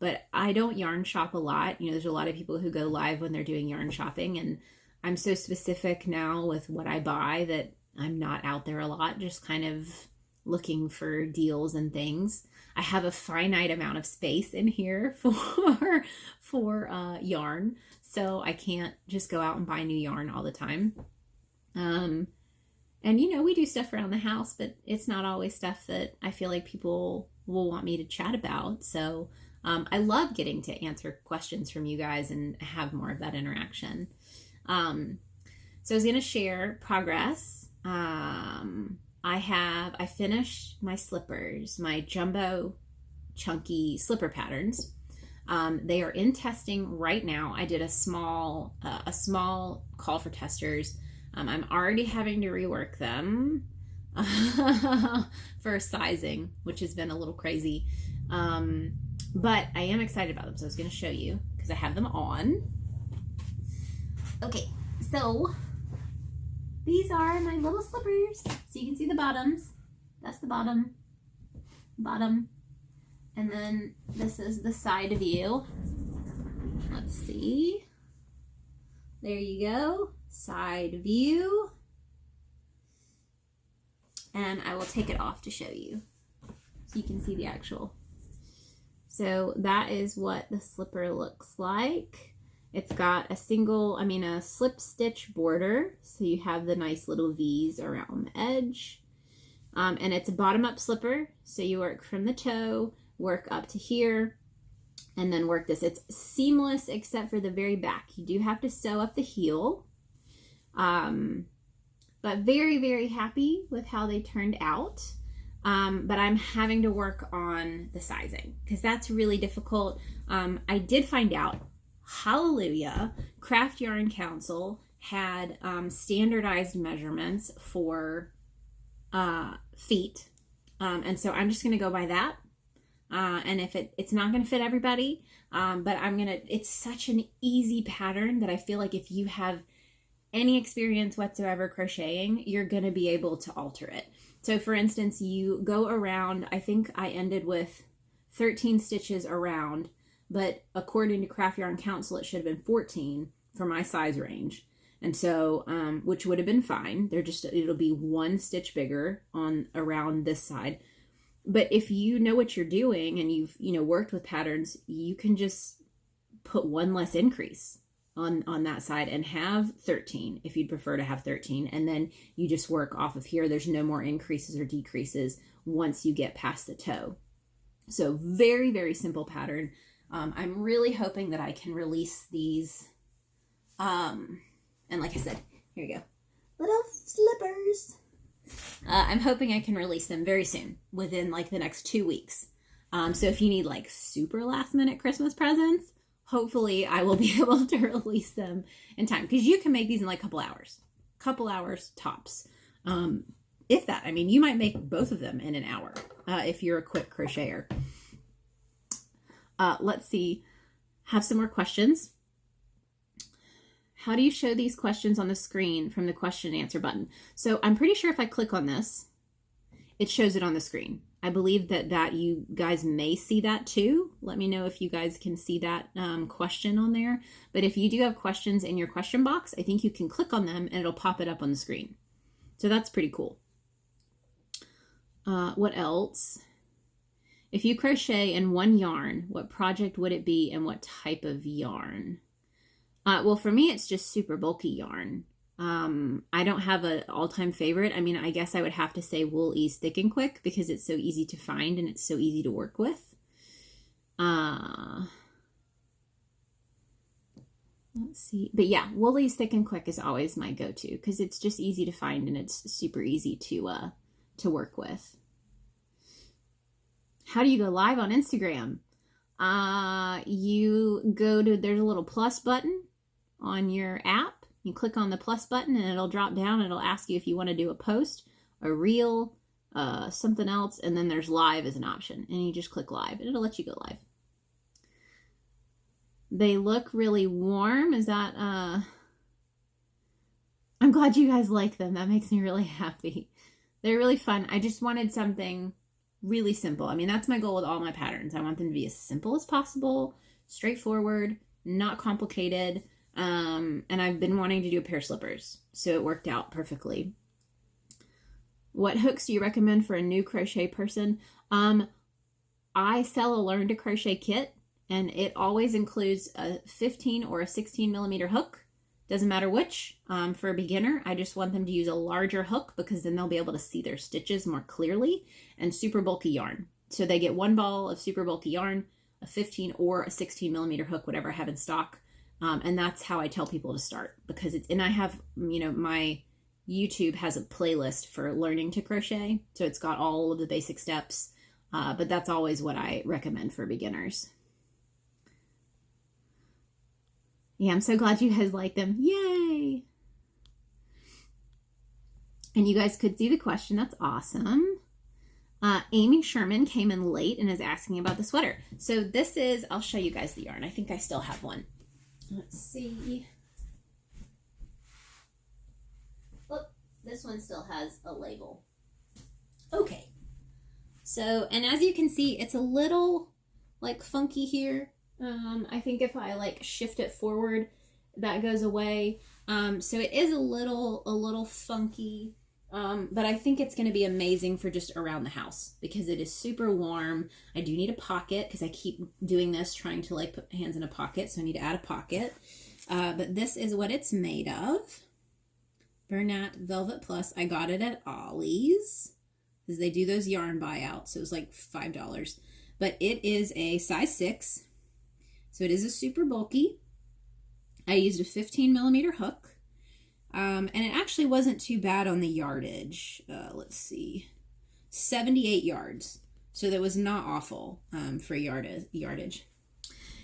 S1: But I don't yarn shop a lot. There's a lot of people who go live when they're doing yarn shopping, and I'm so specific now with what I buy that I'm not out there a lot, just kind of looking for deals and things. I have a finite amount of space in here for yarn, so I can't just go out and buy new yarn all the time. And we do stuff around the house, but it's not always stuff that I feel like people will want me to chat about. So I love getting to answer questions from you guys and have more of that interaction. So I was going to share progress. I finished my slippers, my jumbo chunky slipper patterns. They are in testing right now. I did a small call for testers. I'm already having to rework them for sizing, which has been a little crazy. But I am excited about them, so I was going to show you because I have them on. Okay, so these are my little slippers. So you can see the bottoms. That's the bottom. And then this is the side view. Let's see. There you go. Side view. And I will take it off to show you so you can see the actual. So that is what the slipper looks like. It's got a slip stitch border, so you have the nice little V's around the edge. And it's a bottom up slipper, so you work from the toe, work up to here, and then work this. It's seamless except for the very back. You do have to sew up the heel. But very, very happy with how they turned out. But I'm having to work on the sizing because that's really difficult. I did find out, hallelujah, Craft Yarn Council had standardized measurements for feet. And so I'm just going to go by that. And if it's not going to fit everybody, but it's such an easy pattern that I feel like if you have any experience whatsoever crocheting, you're going to be able to alter it. So for instance, you go around, I think I ended with 13 stitches around, but according to Craft Yarn Council, it should have been 14 for my size range. And so, which would have been fine. It'll be 1 stitch bigger on around this side. But if you know what you're doing and you've, worked with patterns, you can just put 1 less increase on that side and have 13 if you'd prefer to have 13. And then you just work off of here. There's no more increases or decreases once you get past the toe. So very, very simple pattern. I'm really hoping that I can release these. And like I said, here you go, little slippers. I'm hoping I can release them very soon, within like the next 2 weeks. So if you need like super last minute Christmas presents, hopefully I will be able to release them in time, because you can make these in like a couple hours tops. If that, I mean, you might make both of them in an hour, if you're a quick crocheter. Let's see, have some more questions. How do you show these questions on the screen from the question and answer button? So I'm pretty sure if I click on this, it shows it on the screen. I believe that you guys may see that too. Let me know if you guys can see that question on there. But if you do have questions in your question box, I think you can click on them and it'll pop it up on the screen. So that's pretty cool. What else? If you crochet in one yarn, what project would it be and what type of yarn? Well, for me, it's just super bulky yarn. I don't have an all-time favorite. I mean, I guess I would have to say Wool Ease Thick and Quick because it's so easy to find and it's so easy to work with. Let's see. But yeah, Wool Ease Thick and Quick is always my go-to because it's just easy to find and it's super easy to work with. How do you go live on Instagram? You go to, there's a little plus button on your app. You click on the plus button and it'll drop down. It'll ask you if you want to do a post, a reel, something else, and then there's live as an option. And you just click live and it'll let you go live. They look really warm. Is that, I'm glad you guys like them. That makes me really happy. They're really fun. I just wanted something really simple. I mean, that's my goal with all my patterns. I want them to be as simple as possible, straightforward, not complicated. And I've been wanting to do a pair of slippers, so it worked out perfectly. What hooks do you recommend for a new crochet person? I sell a learn to crochet kit, and it always includes a 15 or a 16 millimeter hook. Doesn't matter which. For a beginner, I just want them to use a larger hook because then they'll be able to see their stitches more clearly, and super bulky yarn. So they get 1 ball of super bulky yarn, a 15 or a 16 millimeter hook, whatever I have in stock. And that's how I tell people to start, because and I have, my YouTube has a playlist for learning to crochet. So it's got all of the basic steps, but that's always what I recommend for beginners. Yeah, I'm so glad you guys like them. Yay! And you guys could see the question. That's awesome. Amy Sherman came in late and is asking about the sweater. So this is, I'll show you guys the yarn. I think I still have one. Let's see. Look, this one still has a label. Okay. So, and as you can see, it's a little like funky here. I think if I like shift it forward, that goes away. So it is a little funky, but I think it's going to be amazing for just around the house because it is super warm. I do need a pocket because I keep doing this, trying to like put my hands in a pocket. So I need to add a pocket. But this is what it's made of. Bernat Velvet Plus. I got it at Ollie's because they do those yarn buyouts. So it was like $5, but it is a size 6. So it is a super bulky. I used a 15 millimeter hook. And it actually wasn't too bad on the yardage. Let's see, 78 yards. So that was not awful for yardage.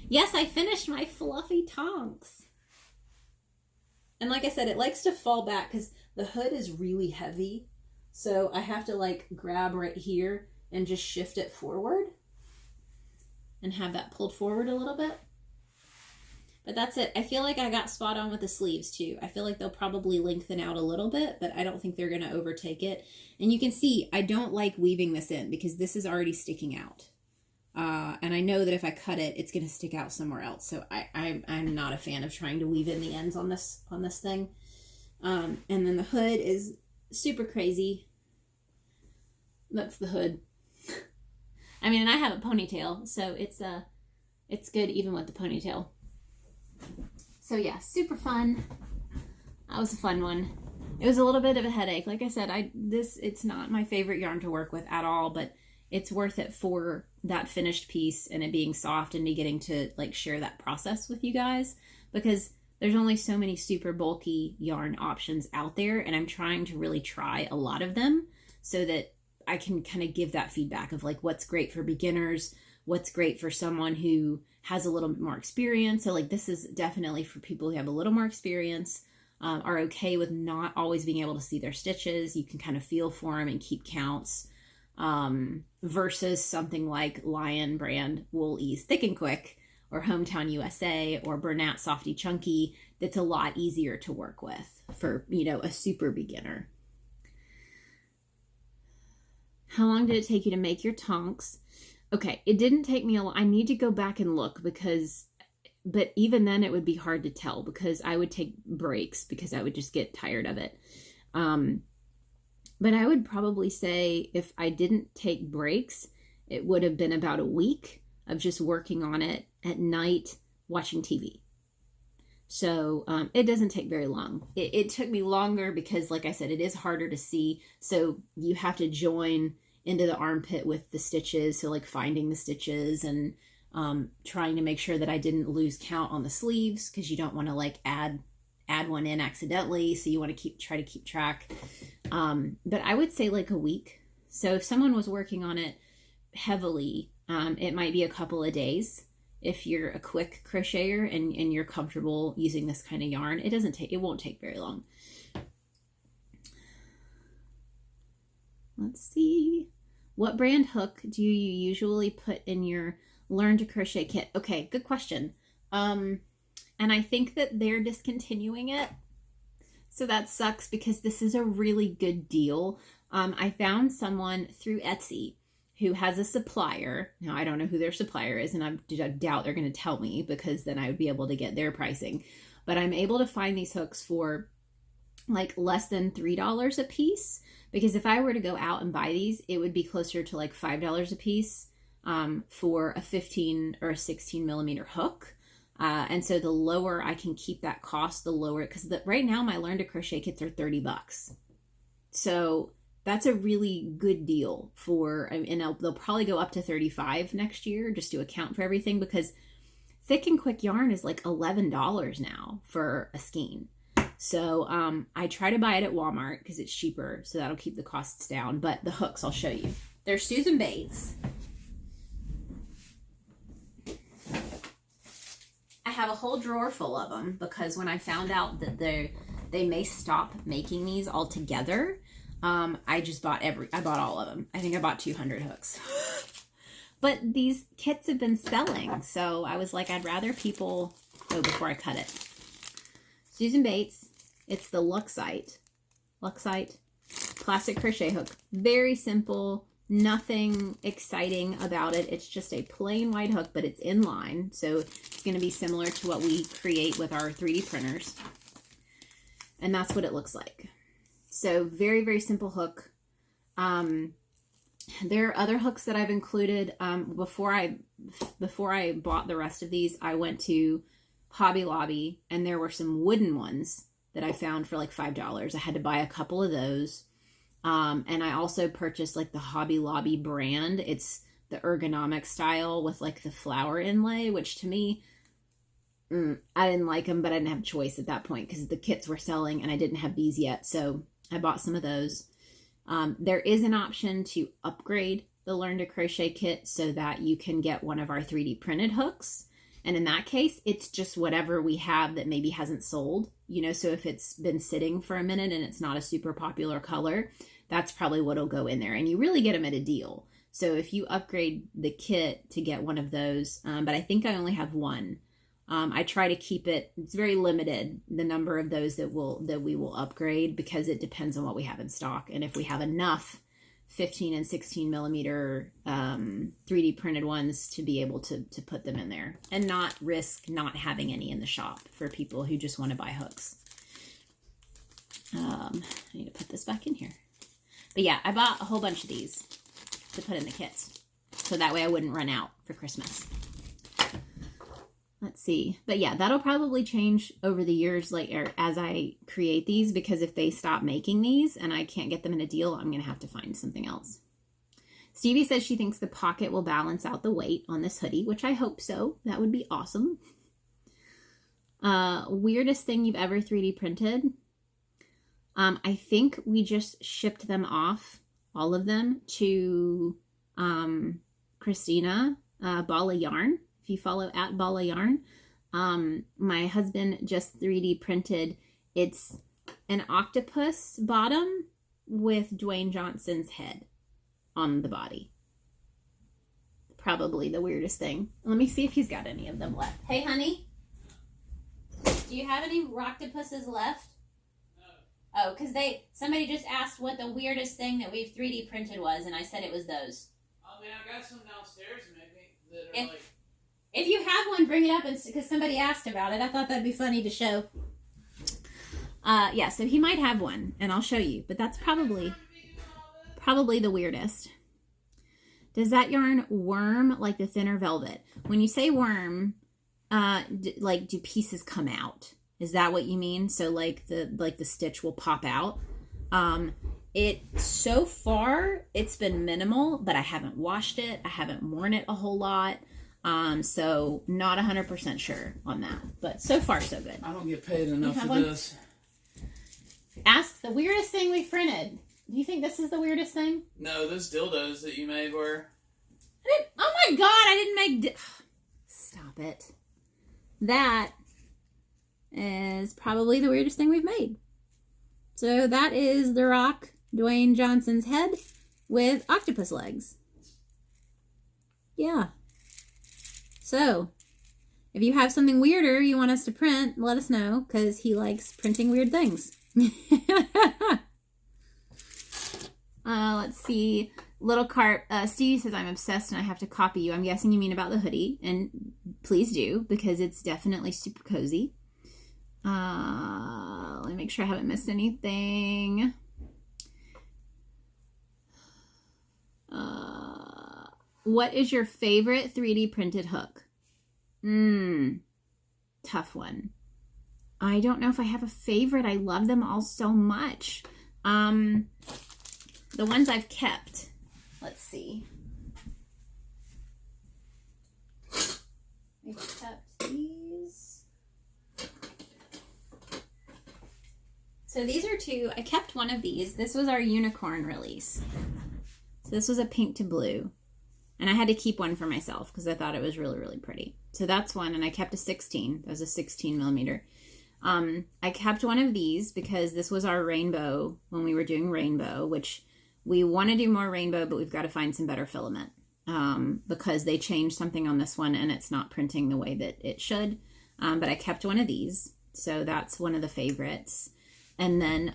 S1: Yes, I finished my fluffy tonks. And like I said, it likes to fall back because the hood is really heavy. So I have to like grab right here and just shift it forward and have that pulled forward a little bit. But that's it. I feel like I got spot on with the sleeves too. I feel like they'll probably lengthen out a little bit, but I don't think they're going to overtake it. And you can see I don't like weaving this in because this is already sticking out. And I know that if I cut it, it's going to stick out somewhere else. So I'm not a fan of trying to weave in the ends on this thing. And then the hood is super crazy. That's the hood. I mean, and I have a ponytail, so it's good even with the ponytail. So yeah, super fun. That was a fun one. It was a little bit of a headache. Like I said, it's not my favorite yarn to work with at all, but it's worth it for that finished piece and it being soft and me getting to like share that process with you guys, because there's only so many super bulky yarn options out there, and I'm trying to really try a lot of them so that I can kind of give that feedback of like what's great for beginners, what's great for someone who has a little bit more experience. So like this is definitely for people who have a little more experience, are okay with not always being able to see their stitches. You can kind of feel for them and keep counts, versus something like Lion brand Wool Ease Thick and Quick or Hometown USA or Bernat Softy Chunky. That's a lot easier to work with for, you know, a super beginner. How long did it take you to make your tonks? Okay, it didn't take me a lot. I need to go back and look but even then it would be hard to tell because I would take breaks because I would just get tired of it. But I would probably say if I didn't take breaks, it would have been about a week of just working on it at night, watching TV. So it doesn't take very long. It took me longer because, like I said, it is harder to see. So you have to join into the armpit with the stitches. So like finding the stitches and trying to make sure that I didn't lose count on the sleeves, because you don't want to like add one in accidentally. So you want to try to keep track. But I would say like a week. So if someone was working on it heavily, it might be a couple of days. If you're a quick crocheter and you're comfortable using this kind of yarn, it won't take very long. Let's see. What brand hook do you usually put in your Learn to Crochet kit? Okay, good question. And I think that they're discontinuing it. So that sucks because this is a really good deal. I found someone through Etsy who has a supplier. Now, I don't know who their supplier is, and I doubt they're going to tell me because then I would be able to get their pricing. But I'm able to find these hooks for like less than $3 a piece, because if I were to go out and buy these, it would be closer to like $5 a piece for a 15 or a 16 millimeter hook. And so the lower I can keep that cost, the lower, because right now my Learn to Crochet kits are $30. So that's a really good deal and they'll probably go up to $35 next year just to account for everything, because Thick and Quick yarn is like $11 now for a skein. So I try to buy it at Walmart because it's cheaper, so that'll keep the costs down. But the hooks I'll show you. They're Susan Bates. I have a whole drawer full of them because when I found out that they may stop making these altogether, I just bought all of them. I think I bought 200 hooks. But these kits have been selling, so I was like, I'd rather people go before I cut it. Susan Bates, it's the Luxite classic crochet hook. Very simple, nothing exciting about it. It's just a plain white hook, but it's in line, so it's going to be similar to what we create with our 3D printers. And that's what it looks like. So very, very simple hook. There are other hooks that I've included. Before I bought the rest of these, I went to Hobby Lobby and there were some wooden ones that I found for like $5. I had to buy a couple of those. And I also purchased like the Hobby Lobby brand. It's the ergonomic style with like the flower inlay, which to me, I didn't like them, but I didn't have a choice at that point because the kits were selling and I didn't have these yet. So I bought some of those. There is an option to upgrade the Learn to Crochet kit so that you can get one of our 3D printed hooks. And in that case, it's just whatever we have that maybe hasn't sold, so if it's been sitting for a minute and it's not a super popular color, that's probably what'll go in there. And you really get them at a deal. So if you upgrade the kit to get one of those, but I think I only have one, I try to keep it's very limited, the number of those that we will upgrade, because it depends on what we have in stock. And if we have enough 15 and 16 millimeter 3D printed ones to be able to put them in there and not risk not having any in the shop for people who just want to buy hooks. I need to put this back in here. But yeah, I bought a whole bunch of these to put in the kits, so that way I wouldn't run out for Christmas. Let's see. But yeah, that'll probably change over the years, like, or as I create these, because if they stop making these and I can't get them in a deal, I'm going to have to find something else. Stevie says she thinks the pocket will balance out the weight on this hoodie, which I hope so. That would be awesome. Weirdest thing you've ever 3D printed? I think we just shipped them off, all of them, to Christina, Ball of Yarn. If you follow at Ball of Yarn, my husband just 3D printed, it's an octopus bottom with Dwayne Johnson's head on the body. Probably the weirdest thing. Let me see if he's got any of them left. Hey, honey, do you have any octopuses left? No. Oh, because somebody just asked what the weirdest thing that we've 3D printed was, and I said it was those. I mean, I got some downstairs, maybe, that are If you have one, bring it up, because somebody asked about it. I thought that'd be funny to show. Yeah, so he might have one, and I'll show you. But that's probably the weirdest. Does that yarn worm like the thinner velvet? When you say worm, do pieces come out? Is that what you mean? So like the stitch will pop out? So far, it's been minimal, but I haven't washed it. I haven't worn it a whole lot. So not 100% sure on that, but so far so good.
S2: I don't get paid enough for this.
S1: Ask the weirdest thing we printed. Do you think this is the weirdest thing?
S2: No, those dildos that you made were.
S1: Oh my God, I didn't make. Stop it. That is probably the weirdest thing we've made. So that is The Rock, Dwayne Johnson's head with octopus legs. Yeah. So, if you have something weirder you want us to print, let us know, because he likes printing weird things. Let's see. Little Carp, Stevie says, I'm obsessed and I have to copy you. I'm guessing you mean about the hoodie, and please do, because it's definitely super cozy. Let me make sure I haven't missed anything. What is your favorite 3D printed hook? Tough one. I don't know if I have a favorite. I love them all so much. The ones I've kept. Let's see. I've kept these. So these are two. I kept one of these. This was our unicorn release. So this was a pink to blue. And I had to keep one for myself because I thought it was really, really pretty. So that's one. And I kept a 16. That was a 16 millimeter. I kept one of these because this was our rainbow when we were doing rainbow, which we want to do more rainbow, but we've got to find some better filament because they changed something on this one and it's not printing the way that it should. But I kept one of these. So that's one of the favorites. And then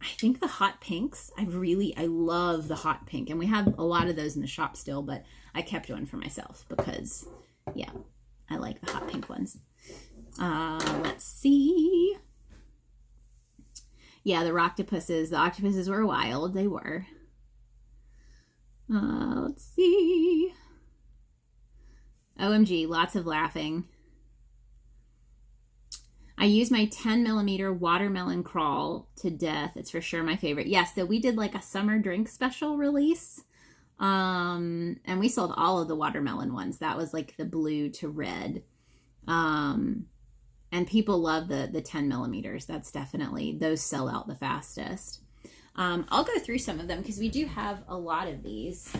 S1: I think the hot pinks, I love the hot pink. And we have a lot of those in the shop still, but I kept one for myself because, yeah, I like the hot pink ones. Let's see. Yeah, the octopuses were wild. They were. Let's see. OMG, lots of laughing. I use my 10 millimeter watermelon crawl to death. It's for sure my favorite. Yes, so we did like a summer drink special release. And we sold all of the watermelon ones. That was like the blue to red. And people love the 10 millimeters. That's definitely, those sell out the fastest. I'll go through some of them because we do have a lot of these.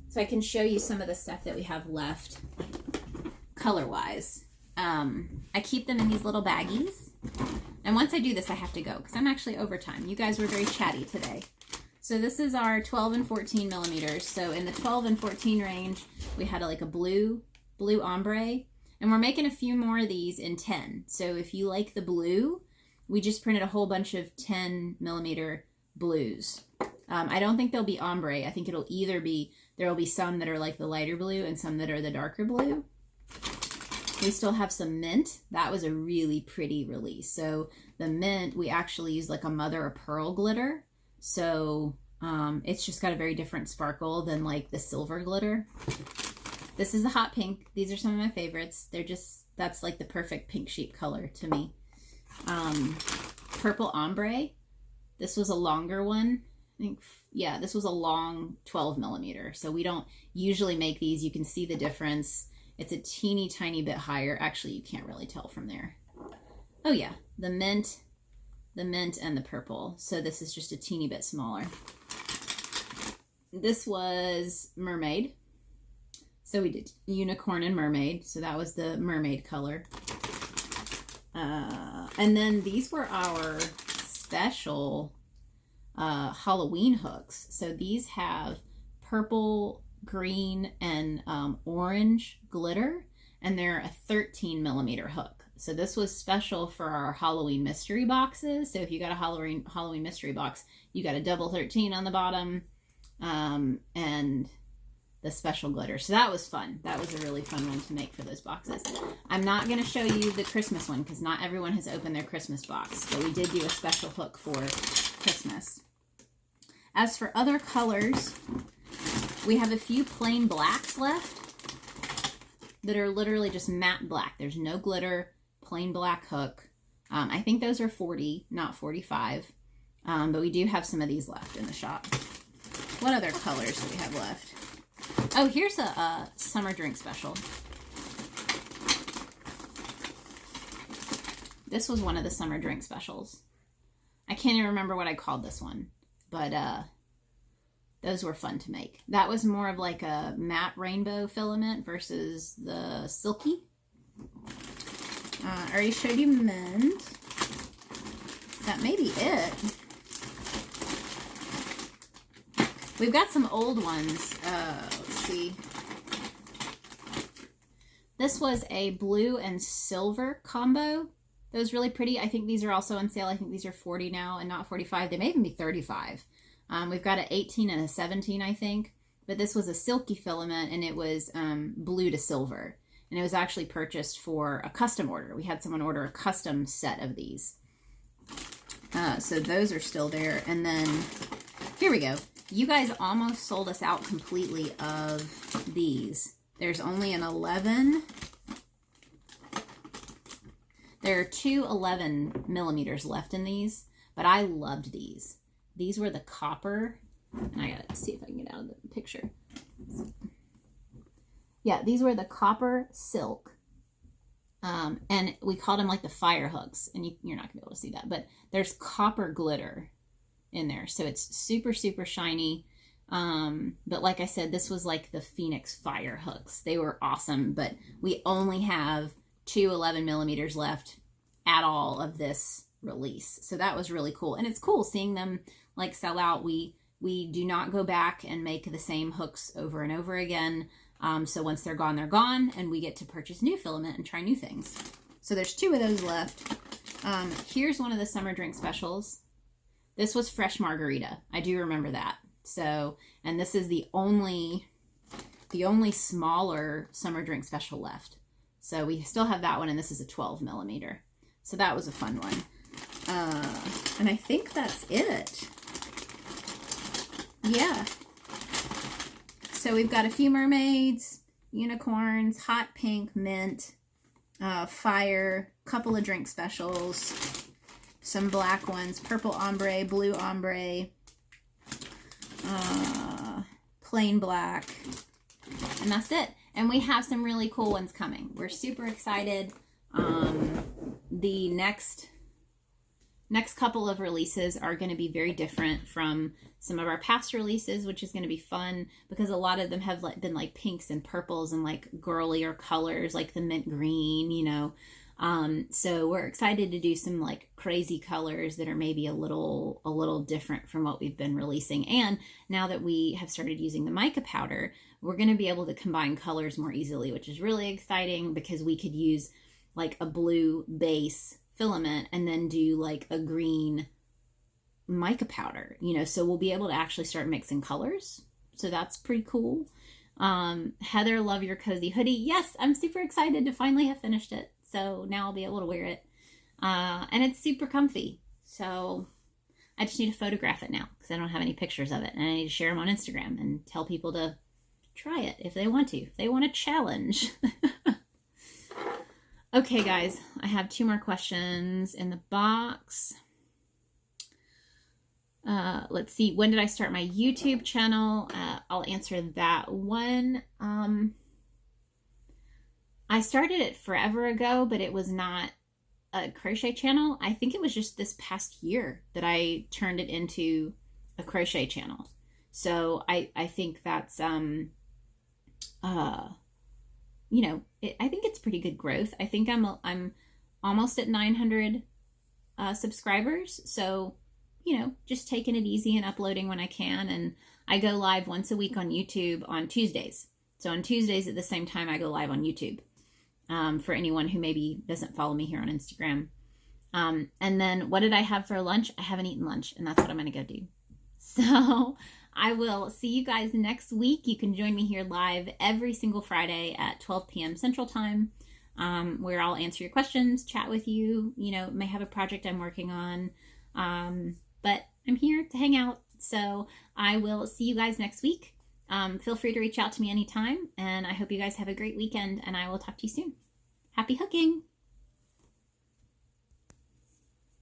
S1: So I can show you some of the stuff that we have left color-wise. I keep them in these little baggies. And once I do this, I have to go because I'm actually over time. You guys were very chatty today. So this is our 12 and 14 millimeters. So in the 12 and 14 range, we had like a blue, blue ombre. And we're making a few more of these in 10. So if you like the blue, we just printed a whole bunch of 10 millimeter blues. I don't think they'll be ombre. I think it'll either be, there will be some that are like the lighter blue and some that are the darker blue. We still have some mint. That was a really pretty release. So the mint, we actually used like a mother of pearl glitter. So it's just got a very different sparkle than like the silver glitter. This is the hot pink. These are some of my favorites. They're just, that's like the perfect pink sheep color to me. Purple ombre. This was a longer one. I think, yeah, this was a long 12 millimeter. So we don't usually make these. You can see the difference. It's a teeny tiny bit higher. Actually, you can't really tell from there. Oh yeah, the mint and the purple. So this is just a teeny bit smaller. This was mermaid. So we did unicorn and mermaid. So that was the mermaid color. And then these were our special Halloween hooks. So these have purple, green, and orange glitter, and they're a 13 millimeter hook. So this was special for our Halloween mystery boxes. So if you got a Halloween mystery box, you got a double 13 on the bottom, and the special glitter. So that was fun. That was a really fun one to make for those boxes. I'm not going to show you the Christmas one because not everyone has opened their Christmas box, but we did do a special hook for Christmas. As for other colors, we have a few plain blacks left that are literally just matte black. There's no glitter, plain black hook. I think those are 40, not 45. But we do have some of these left in the shop. What other colors do we have left? Oh, here's a summer drink special. This was one of the summer drink specials. I can't even remember what I called this one, but those were fun to make. That was more of like a matte rainbow filament versus the silky. I already showed you mint. That may be it. We've got some old ones. Let's see. This was a blue and silver combo. That was really pretty. I think these are also on sale. I think these are 40 now and not 45. They may even be 35. We've got an 18 and a 17, I think. But this was a silky filament, and it was blue to silver. And it was actually purchased for a custom order. We had someone order a custom set of these. So those are still there. And then, here we go. You guys almost sold us out completely of these. There's only an 11. There are two 11 millimeters left in these, but I loved these. These were the copper, and I gotta see if I can get out of the picture. Yeah, these were the copper silk, and we called them like the fire hooks, and you're not gonna be able to see that, but there's copper glitter in there, so it's super, super shiny. But like I said, this was like the Phoenix fire hooks. They were awesome, but we only have two 11 millimeters left at all of this release. So that was really cool. And it's cool seeing them like sell out. We do not go back and make the same hooks over and over again. So once they're gone, and we get to purchase new filament and try new things. So there's two of those left. Here's one of the summer drink specials. This was fresh margarita. I do remember that. So, and this is the only smaller summer drink special left. So we still have that one, and this is a 12 millimeter. So that was a fun one. And I think that's it. Yeah. So we've got a few mermaids, unicorns, hot pink, mint, fire, couple of drink specials, some black ones, purple ombre, blue ombre, plain black, and that's it. And we have some really cool ones coming. We're super excited. The next couple of releases are going to be very different from some of our past releases, which is going to be fun because a lot of them have been like pinks and purples and like girlier colors, like the mint green, you know. So we're excited to do some like crazy colors that are maybe a little different from what we've been releasing. And now that we have started using the mica powder, we're going to be able to combine colors more easily, which is really exciting because we could use like a blue base filament and then do like a green mica powder, you know, so we'll be able to actually start mixing colors. So that's pretty cool. Heather, love your cozy hoodie. Yes, I'm super excited to finally have finished it. So now I'll be able to wear it. And it's super comfy. So I just need to photograph it now because I don't have any pictures of it. And I need to share them on Instagram and tell people to try it if they want to. If they want a challenge. Okay, guys, I have 2 more questions in the box. Let's see. When did I start my YouTube channel? I'll answer that one. I started it forever ago, but it was not a crochet channel. I think it was just this past year that I turned it into a crochet channel. So I think that's, you know, I think it's pretty good growth. I think I'm almost at 900 subscribers. So, you know, just taking it easy and uploading when I can. And I go live once a week on YouTube on Tuesdays. So on Tuesdays at the same time, I go live on YouTube. For anyone who maybe doesn't follow me here on Instagram. And then what did I have for lunch? I haven't eaten lunch, and that's what I'm going to go do. So I will see you guys next week. You can join me here live every single Friday at 12 p.m. Central Time, where I'll answer your questions, chat with you, you know, may have a project I'm working on. But I'm here to hang out. So I will see you guys next week. Feel free to reach out to me anytime, and I hope you guys have a great weekend, and I will talk to you soon. Happy hooking!